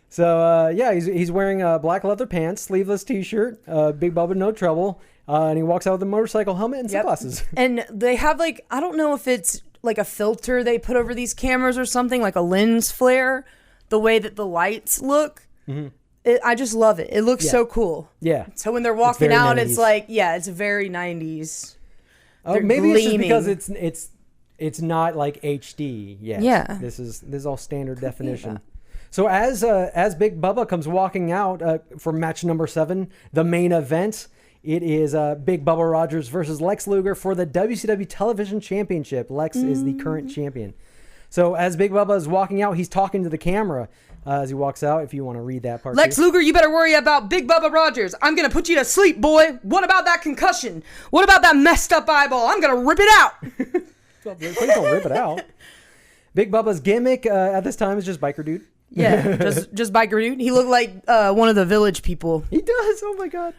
So, he's wearing black leather pants, sleeveless t-shirt, Big Bubba, no trouble. And he walks out with a motorcycle helmet and sunglasses. And they have I don't know if it's like a filter they put over these cameras or something, like a lens flare, the way that the lights look. Mm-hmm. I just love it. It looks so cool. Yeah. So when they're walking out, 90s. It's like, it's very 90s. Maybe gleaming. It's just because it's not like HD yet. Yeah. This is all standard definition. Yeah. So as Big Bubba comes walking out for match number 7, the main event, it is Big Bubba Rogers versus Lex Luger for the WCW Television Championship. Lex is the current champion. So as Big Bubba is walking out, he's talking to the camera as he walks out, if you want to read that part. Lex Luger, you better worry about Big Bubba Rogers. I'm going to put you to sleep, boy. What about that concussion? What about that messed up eyeball? I'm going to rip it out. Please don't rip it out. Big Bubba's gimmick at this time is just biker dude. Yeah, just biker dude. He looked like one of the Village people. He does. Oh, my God.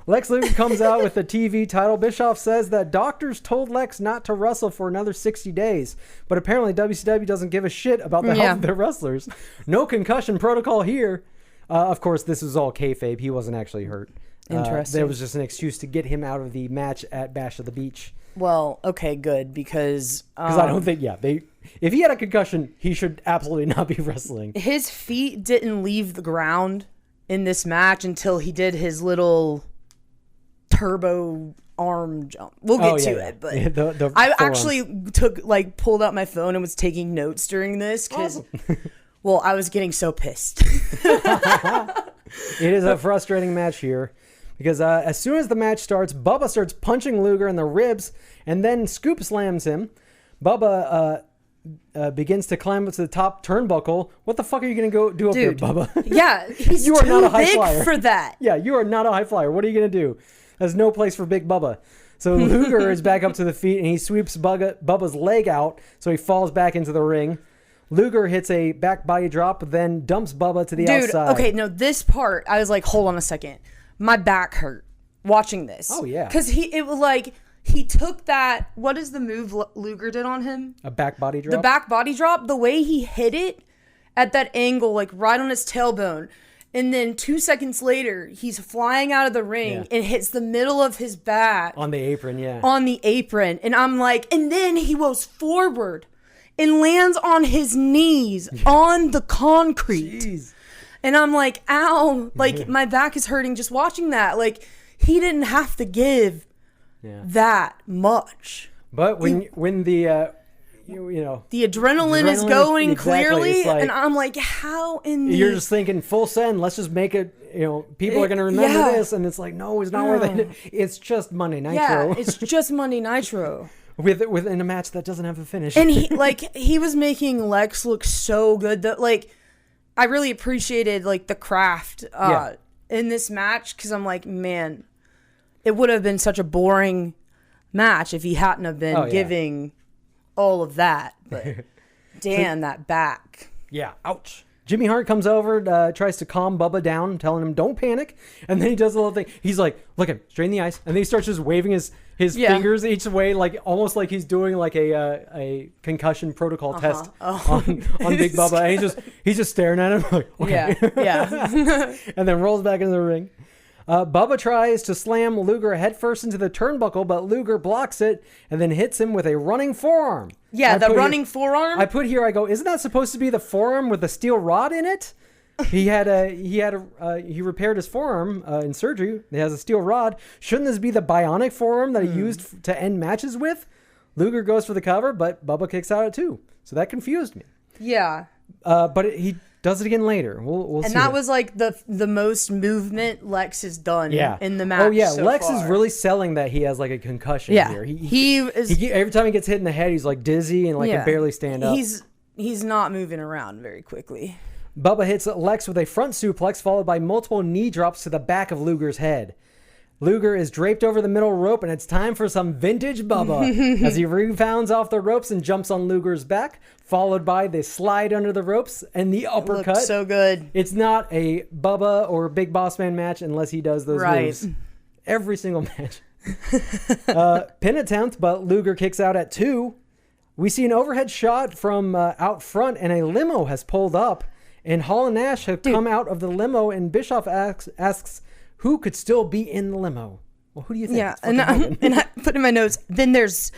Lex Luger comes out with the TV title. Bischoff says that doctors told Lex not to wrestle for another 60 days. But apparently WCW doesn't give a shit about the health of their wrestlers. No concussion protocol here. Of course, this is all kayfabe. He wasn't actually hurt. Interesting. There was just an excuse to get him out of the match at Bash of the Beach. Well, okay, good. Because I don't think, if he had a concussion, he should absolutely not be wrestling. His feet didn't leave the ground in this match until he did his little turbo arm jump. We'll get to it, but I actually pulled out my phone and was taking notes during this because, well, I was getting so pissed. It is a frustrating match here because as soon as the match starts, Bubba starts punching Luger in the ribs and then scoop slams him. Bubba begins to climb up to the top turnbuckle. What the fuck are you going to go do up there, Bubba? Yeah, he's you are too not a high big flyer. For that. Yeah, you are not a high flyer. What are you going to do? There's no place for Big Bubba. So Luger is back up to the feet, and he sweeps Bubba's leg out, so he falls back into the ring. Luger hits a back body drop, then dumps Bubba to the outside. Okay, no, this part, I was like, hold on a second. My back hurt watching this. Oh, yeah. Because it was like, he took that, what is the move Luger did on him? A back body drop? The back body drop, the way he hit it at that angle, like right on his tailbone. And then 2 seconds later, he's flying out of the ring and hits the middle of his back. On the apron, yeah. On the apron. And I'm like, and then he goes forward and lands on his knees on the concrete. Jeez. And I'm like, ow. Like, my back is hurting just watching that. Like, he didn't have to give that much. But when the... the adrenaline is going clearly, like, and I'm like, how in the... You're just thinking full send, let's just make it, people are going to remember this, and it's like, no, it's not worth it. It's just Monday Nitro. Yeah, it's just Monday Nitro. Within a match that doesn't have a finish. And he was making Lex look so good that, like, I really appreciated, like, the craft in this match, because I'm like, man, it would have been such a boring match if he hadn't have been giving... all of that, but damn, that back. Yeah, ouch. Jimmy Hart comes over, tries to calm Bubba down, telling him, don't panic. And then he does a little thing. He's like, look at him, straight in the ice. And then he starts just waving his fingers each way, like almost like he's doing like a concussion protocol test on Big Bubba. And he's just staring at him like, okay. Yeah. And then rolls back into the ring. Bubba tries to slam Luger headfirst into the turnbuckle, but Luger blocks it and then hits him with a running forearm. Yeah, the running forearm. I put here, I go, isn't that supposed to be the forearm with the steel rod in it? He repaired his forearm in surgery. It has a steel rod. Shouldn't this be the bionic forearm that he used to end matches with? Luger goes for the cover, but Bubba kicks out at 2. So that confused me. Yeah. But he does it again later. We'll see. And that was like the most movement Lex has done in the match. Oh yeah, so Lex far. is really selling that he has like a concussion here. He every time he gets hit in the head, he's like dizzy and like can barely stand up. He's not moving around very quickly. Bubba hits Lex with a front suplex followed by multiple knee drops to the back of Luger's head. Luger is draped over the middle rope, and it's time for some vintage Bubba as he rebounds off the ropes and jumps on Luger's back, followed by the slide under the ropes and the uppercut. Looked so good. It's not a Bubba or Big Boss Man match unless he does those moves. Every single match. Pin attempt, but Luger kicks out at 2. We see an overhead shot from out front, and a limo has pulled up, and Hall and Nash have come out of the limo, and Bischoff asks who could still be in the limo. Well, who do you think? Yeah, and I put in my notes. Then there's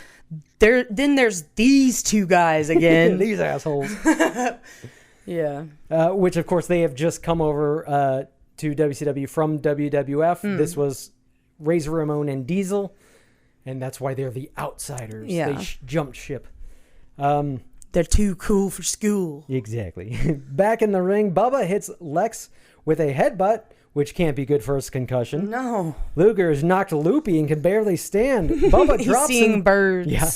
these 2 guys again. These assholes. Yeah. Which of course they have just come over to WCW from WWF. This was Razor Ramon and Diesel, and that's why they're the outsiders. Yeah. They jumped ship. They're too cool for school. Exactly. Back in the ring, Bubba hits Lex with a headbutt, which can't be good for his concussion. No. Luger is knocked loopy and can barely stand. Bubba drops seeing him. birds. Yeah.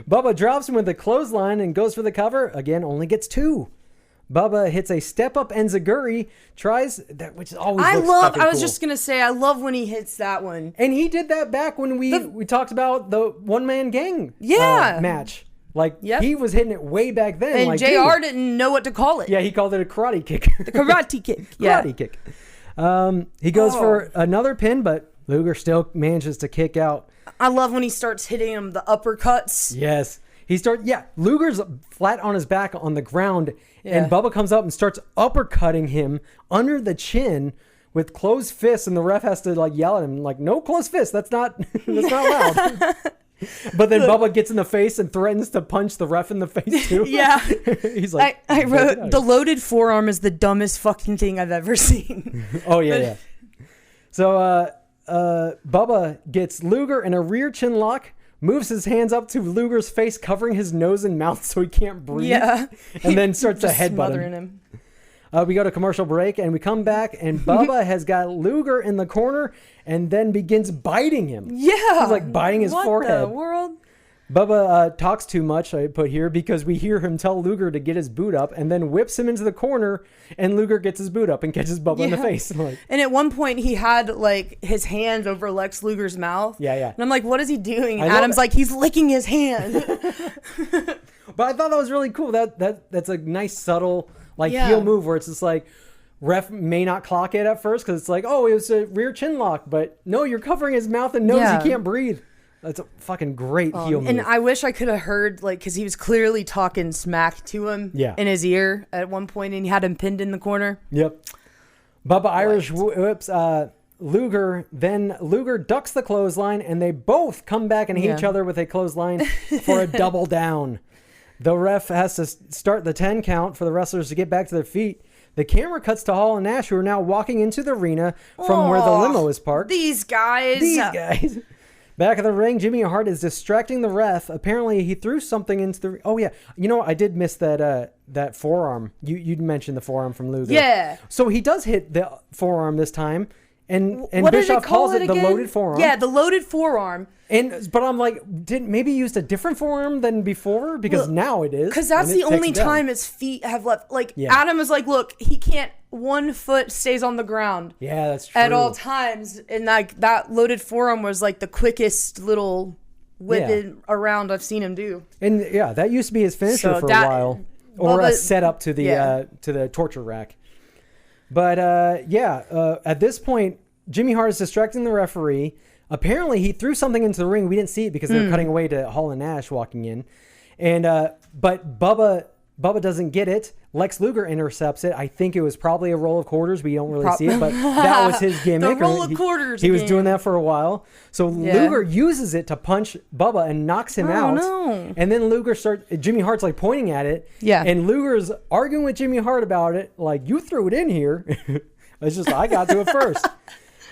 Bubba drops him with a clothesline and goes for the cover. Again, only gets 2. Bubba hits a step-up enziguri, tries that, which always looks fucking cool. I was just going to say, I love when he hits that one. And he did that back when we talked about the one-man gang match. Like, he was hitting it way back then. And like, JR didn't know what to call it. Yeah, he called it a karate kick. The karate kick. Yeah. Karate kick. He goes for another pin, but Luger still manages to kick out. I love when he starts hitting him the uppercuts. Yes. Luger's flat on his back on the ground, and Bubba comes up and starts uppercutting him under the chin with closed fists, and the ref has to like yell at him, like, no closed fists, that's not allowed. But then Bubba gets in the face and threatens to punch the ref in the face too. Yeah. He's like, I wrote, the loaded forearm is the dumbest fucking thing I've ever seen. Oh, yeah. So Bubba gets Luger in a rear chin lock, moves his hands up to Luger's face, covering his nose and mouth so he can't breathe. Yeah. And then starts to headbutt him. We go to commercial break, and we come back, and Bubba has got Luger in the corner and then begins biting him. Yeah. He's like biting his forehead. What the world? Bubba talks too much, I put here, because we hear him tell Luger to get his boot up and then whips him into the corner, and Luger gets his boot up and catches Bubba in the face. Like, and at one point, he had like his hand over Lex Luger's mouth. Yeah. And I'm like, what is he doing? And Adam's like, he's licking his hand. But I thought that was really cool. That's a nice, subtle heel move where it's just like, ref may not clock it at first because it's like, oh, it was a rear chin lock, but no, you're covering his mouth and nose. He can't breathe. That's a fucking great heel move. And I wish I could have heard, like, because he was clearly talking smack to him in his ear at one point, and he had him pinned in the corner. Yep. Bubba Irish whips Luger. Then Luger ducks the clothesline, and they both come back and hit each other with a clothesline for a double down. The ref has to start the 10 count for the wrestlers to get back to their feet. The camera cuts to Hall and Nash, who are now walking into the arena from where the limo is parked. These guys. Back of the ring, Jimmy Hart is distracting the ref. Apparently, he threw something into the... Oh, yeah. You know, I did miss that forearm. You mentioned the forearm from Luger. Yeah. So he does hit the forearm this time. And Bischoff calls it the loaded forearm. Yeah, the loaded forearm. But I'm like, maybe used a different forearm than before? Because now it is. Because that's the only time his feet have left. Like, Adam is like, look, he can't... One foot stays on the ground. Yeah, that's true. At all times. And like that loaded forearm was like the quickest little whipping around I've seen him do. And yeah, that used to be his finisher for a while. Or a setup to the torture rack. But at this point, Jimmy Hart is distracting the referee. Apparently, he threw something into the ring. We didn't see it because they're cutting away to Hall and Nash walking in. And but Bubba doesn't get it. Lex Luger intercepts it. I think it was probably a roll of quarters. We don't really see it, but that was his gimmick. The roll of quarters. He was doing that for a while. So Luger uses it to punch Bubba and knocks him out. No. And then Jimmy Hart's like pointing at it. Yeah. And Luger's arguing with Jimmy Hart about it. Like, you threw it in here. It's just, I got to it first.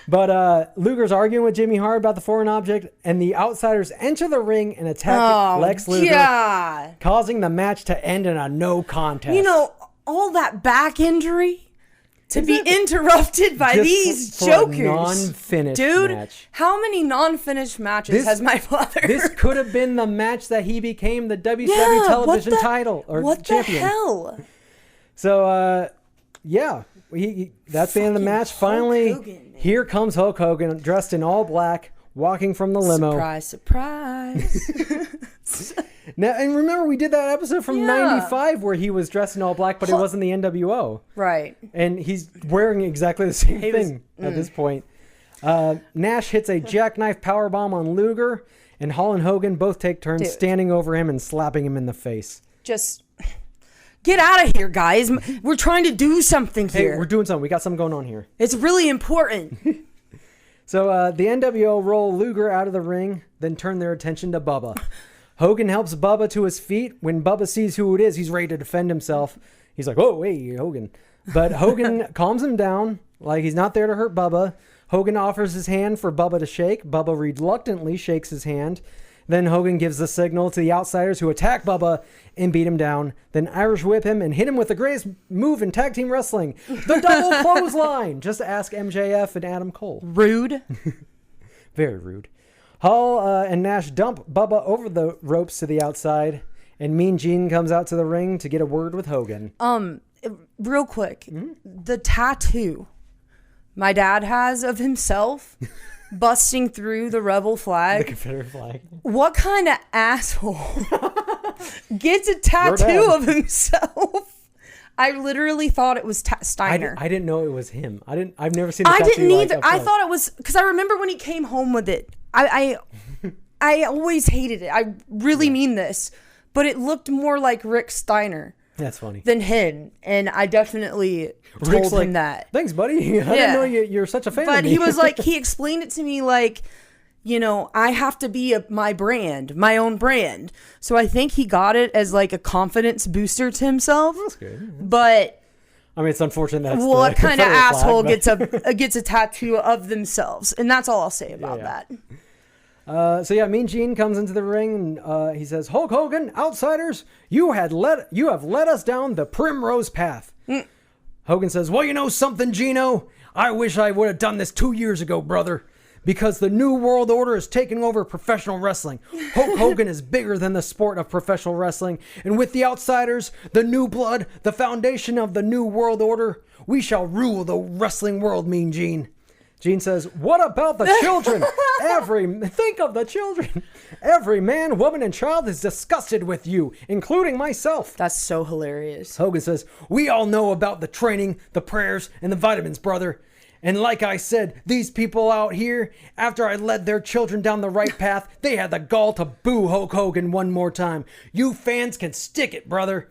But Luger's arguing with Jimmy Hart about the foreign object, and the Outsiders enter the ring and attack Lex Luger, causing the match to end in a no contest. You know, all that back injury to be interrupted by these jokers. Non-finished Dude, match. how many non-finished matches has my father? This could have been the match that he became the WCW television title or champion. What the hell? So, that's the end of the match. Finally, here comes Hulk Hogan, dressed in all black, walking from the limo. Surprise, surprise. Now, and remember, we did that episode from 95 where he was dressed in all black, but it wasn't the NWO. Right. And he's wearing exactly the same thing at this point. Nash hits a jackknife powerbomb on Luger, and Hall and Hogan both take turns standing over him and slapping him in the face. Just get out of here, guys. We're trying to do something here. Hey, we're doing something. We got something going on here. It's really important. So the NWO roll Luger out of the ring, then turn their attention to Bubba. Hogan helps Bubba to his feet. When Bubba sees who it is, he's ready to defend himself. He's like, "Oh, hey, Hogan." But Hogan calms him down, like he's not there to hurt Bubba. Hogan offers his hand for Bubba to shake. Bubba reluctantly shakes his hand. Then Hogan gives the signal to the Outsiders, who attack Bubba and beat him down. Then Irish whip him and hit him with the greatest move in tag team wrestling, the double clothesline. Just ask MJF and Adam Cole. Rude. Very rude. Hall and Nash dump Bubba over the ropes to the outside, and Mean Gene comes out to the ring to get a word with Hogan. Real quick, the tattoo my dad has of himself busting through the rebel flag. The Confederate flag. What kind of asshole gets a tattoo of himself? I literally thought it was Steiner. I didn't know it was him. I've never seen a tattoo. I didn't either. Like I thought it was, because I remember when he came home with it. I always hated it. I really mean this, but it looked more like Rick Steiner. That's funny. Than him, and I definitely told him that. Thanks, buddy. I didn't know you're such a fan. But of me. he was like, he explained it to me like, you know, I have to be my brand, my own brand. So I think he got it as like a confidence booster to himself. That's good. But I mean, it's unfortunate that's what kind of asshole flag, gets a tattoo of themselves, and that's all I'll say about that. Mean Gene comes into the ring and he says, "Hulk Hogan, Outsiders, you have led us down the primrose path." Hogan says, "Well, you know something, Gino? I wish I would have done this 2 years ago, brother. Because the New World Order is taking over professional wrestling. Hulk Hogan is bigger than the sport of professional wrestling. And with the Outsiders, the new blood, the foundation of the New World Order, we shall rule the wrestling world, Mean Gene." Gene says, "What about the children? Think of the children. Every man, woman, and child is disgusted with you, including myself." That's so hilarious. Hogan says, "We all know about the training, the prayers, and the vitamins, brother. And like I said, these people out here, after I led their children down the right path, they had the gall to boo Hulk Hogan one more time. You fans can stick it, brother."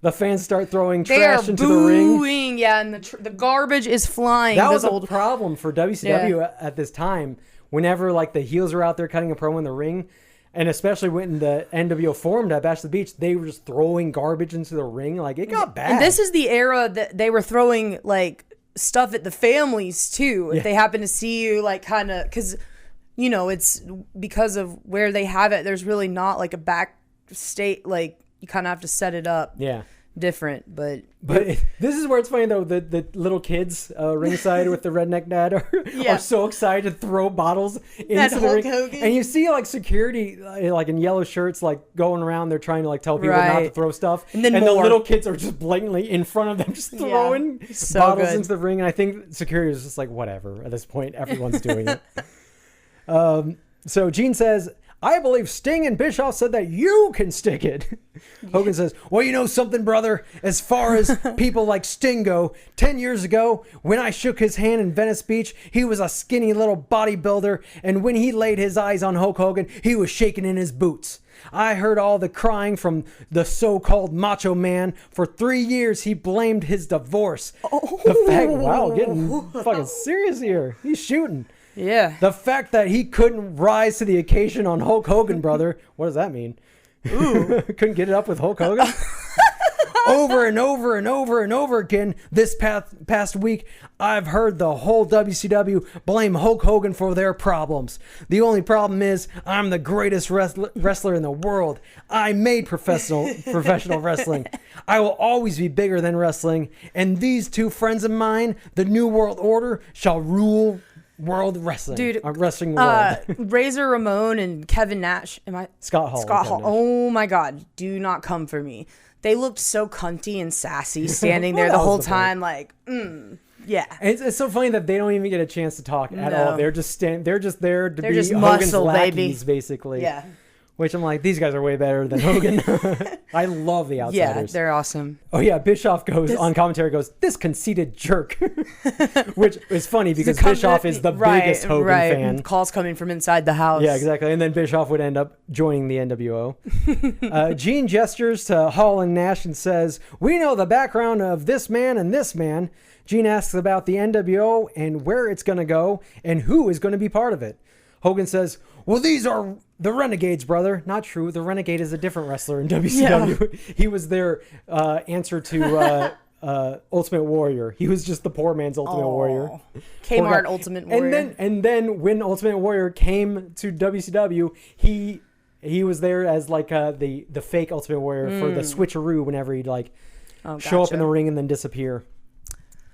The fans start throwing trash into the ring. Yeah, and the garbage is flying. That was a problem for WCW at this time. Whenever like the heels were out there cutting a promo in the ring, and especially when the NWO formed at Bash at the Beach, they were just throwing garbage into the ring. Like, it got bad. And this is the era that they were throwing like stuff at the families too. If they happen to see you, like, kind of, because you know, it's because of where they have it, there's really not like a back state, like you kind of have to set it up different. But this is where it's funny though, the little kids ringside with the redneck dad are so excited to throw bottles into the ring. Hogan. And you see like security like in yellow shirts like going around, they're trying to like tell people not to throw stuff, and then the little kids are just blatantly in front of them just throwing bottles into the ring. And I think security is just like, whatever, at this point everyone's doing it. So Gene says, I believe Sting and Bischoff said that you can stick it. Hogan says, well, you know something, brother? As far as people like Sting go, 10 years ago, when I shook his hand in Venice Beach, he was a skinny little bodybuilder, and when he laid his eyes on Hulk Hogan, he was shaking in his boots. I heard all the crying from the so-called Macho Man. For 3 years, he blamed his divorce. The fact, wow, getting fucking serious here. He's shooting. Yeah. The fact that he couldn't rise to the occasion on Hulk Hogan, brother. What does that mean? Ooh. Couldn't get it up with Hulk Hogan? Over and over and over and over again this past week, I've heard the whole WCW blame Hulk Hogan for their problems. The only problem is I'm the greatest wrestler in the world. I made professional wrestling. I will always be bigger than wrestling. And these two friends of mine, the New World Order, shall rule world wrestling. Dude, wrestling world. Razor Ramon and Kevin Nash. Scott Hall. Oh my God. Do not come for me. They looked so cunty and sassy standing there the whole time, like, yeah. And it's so funny that they don't even get a chance to talk at all. They're just there to be just Hogan's muscle, lackeys, baby. basically. Yeah. Which I'm like, these guys are way better than Hogan. I love the Outsiders. Yeah, they're awesome. Oh yeah, Bischoff on commentary goes, this conceited jerk. Which is funny because Bischoff is the biggest Hogan fan. Calls coming from inside the house. Yeah, exactly. And then Bischoff would end up joining the NWO. Gene gestures to Hall and Nash and says, we know the background of this man and this man. Gene asks about the NWO and where it's going to go and who is going to be part of it. Hogan says, well, these are the Renegades, brother. Not true. The Renegade is a different wrestler in WCW. Yeah. He was their answer to Ultimate Warrior. He was just the poor man's Ultimate Warrior. Kmart Ultimate Warrior. And then when Ultimate Warrior came to WCW, he was there as like the fake Ultimate Warrior for the switcheroo whenever he'd show up in the ring and then disappear.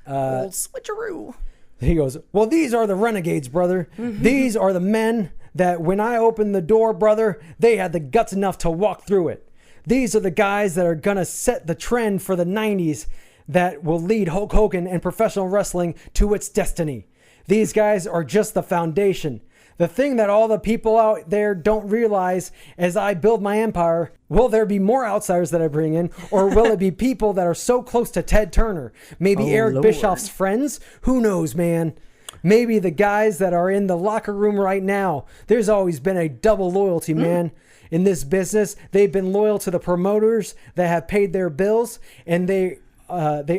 Old switcheroo. He goes, well, these are the Renegades, brother. These are the men that when I opened the door, brother, they had the guts enough to walk through it. These are the guys that are going to set the trend for the 90s that will lead Hulk Hogan and professional wrestling to its destiny. These guys are just the foundation. The thing that all the people out there don't realize as I build my empire, will there be more outsiders that I bring in, or will it be people that are so close to Ted Turner? Maybe Eric Lord. Bischoff's friends? Who knows, man? Maybe the guys that are in the locker room right now. There's always been a double loyalty, man. In this business, they've been loyal to the promoters that have paid their bills, and they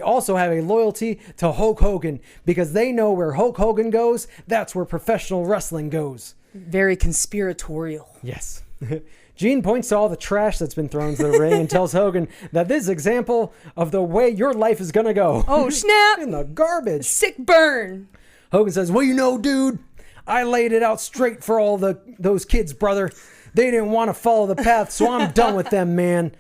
also have a loyalty to Hulk Hogan because they know where Hulk Hogan goes, that's where professional wrestling goes. Very conspiratorial. Yes. Gene points to all the trash that's been thrown into the ring and tells Hogan that this is an example of the way your life is going to go. Oh, snap. In the garbage. Sick burn. Hogan says, well, you know, dude, I laid it out straight for all those kids, brother. They didn't want to follow the path, so I'm done with them, man.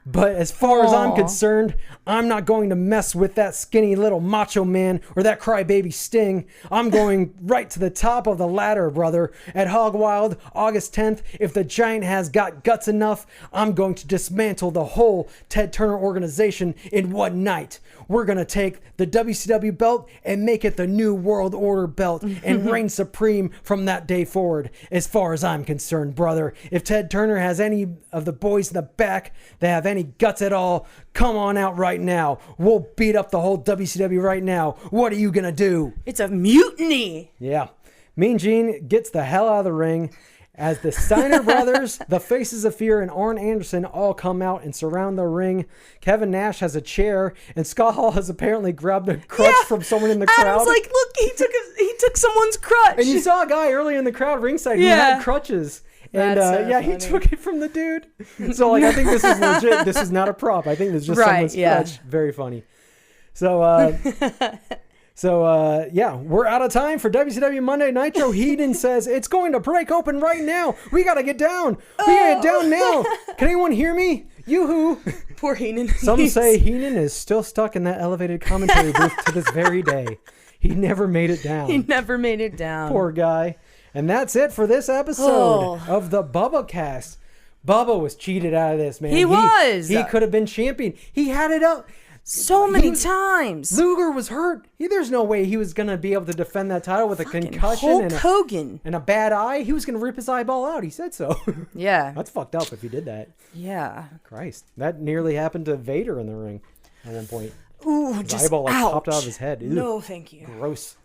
But as far as I'm concerned, I'm not going to mess with that skinny little Macho Man or that crybaby Sting. I'm going right to the top of the ladder, brother. At Hog Wild, August 10th, if the Giant has got guts enough, I'm going to dismantle the whole Ted Turner organization in one night. We're going to take the WCW belt and make it the New World Order belt and reign supreme from that day forward. As far as I'm concerned, brother, if Ted Turner has any of the boys in the back that have any guts at all, come on out right now. We'll beat up the whole WCW right now. What are you going to do? It's a mutiny. Yeah. Mean Gene gets the hell out of the ring as the Steiner Brothers, the Faces of Fear, and Arn Anderson all come out and surround the ring. Kevin Nash has a chair, and Scott Hall has apparently grabbed a crutch from someone in the crowd. I was like, look, he took someone's crutch. And you saw a guy earlier in the crowd ringside who had crutches. And he took it from the dude. So I think this is legit. This is not a prop. I think this is just someone's crutch. Very funny. So we're out of time for WCW Monday Nitro. Heenan says it's going to break open right now. We got to get down. We got to get down now. Can anyone hear me? Yoo-hoo. Poor Heenan. Some say Heenan is still stuck in that elevated commentary booth to this very day. He never made it down. He never made it down. Poor guy. And that's it for this episode of the Bubba Cast. Bubba was cheated out of this, man. He was. He could have been champion. He had it up. So many times. Luger was hurt. There's no way he was going to be able to defend that title with a concussion Hulk Hogan. and a bad eye. He was going to rip his eyeball out. He said so. Yeah. That's fucked up if he did that. Yeah. Christ. That nearly happened to Vader in the ring at one point. Ooh, his just eyeball ouch. popped out of his head. Ew. No, thank you. Gross.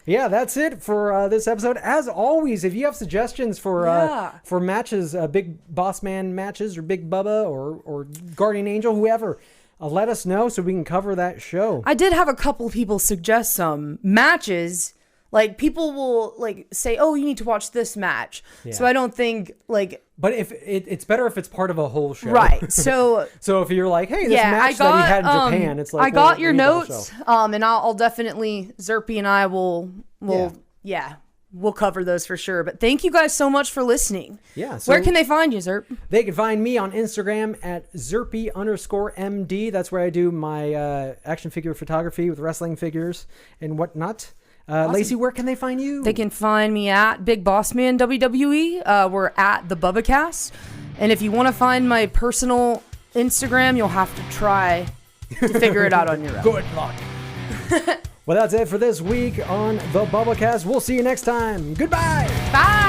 Yeah, that's it for this episode. As always, if you have suggestions for matches, Big Boss Man matches, or Big Bubba, or Guardian Angel, whoever, let us know so we can cover that show. I did have a couple people suggest some matches. Like, people will say, "Oh, you need to watch this match." Yeah. So I don't think But if it's better if it's part of a whole show, right? So so if you're like, "Hey, this match that he had in Japan," it's like, I got your notes, and I'll definitely Zerpy and I will we'll cover those for sure. But thank you guys so much for listening. Yeah. So where can they find you, Zerp? They can find me on Instagram at Zerpy_MD. That's where I do my action figure photography with wrestling figures and whatnot. Awesome. Lacey, where can they find you? They can find me at Big Boss Man WWE. We're at the BubbaCast. And if you want to find my personal Instagram, you'll have to try to figure it out on your own. Good luck. Well, that's it for this week on the BubbaCast. We'll see you next time. Goodbye. Bye.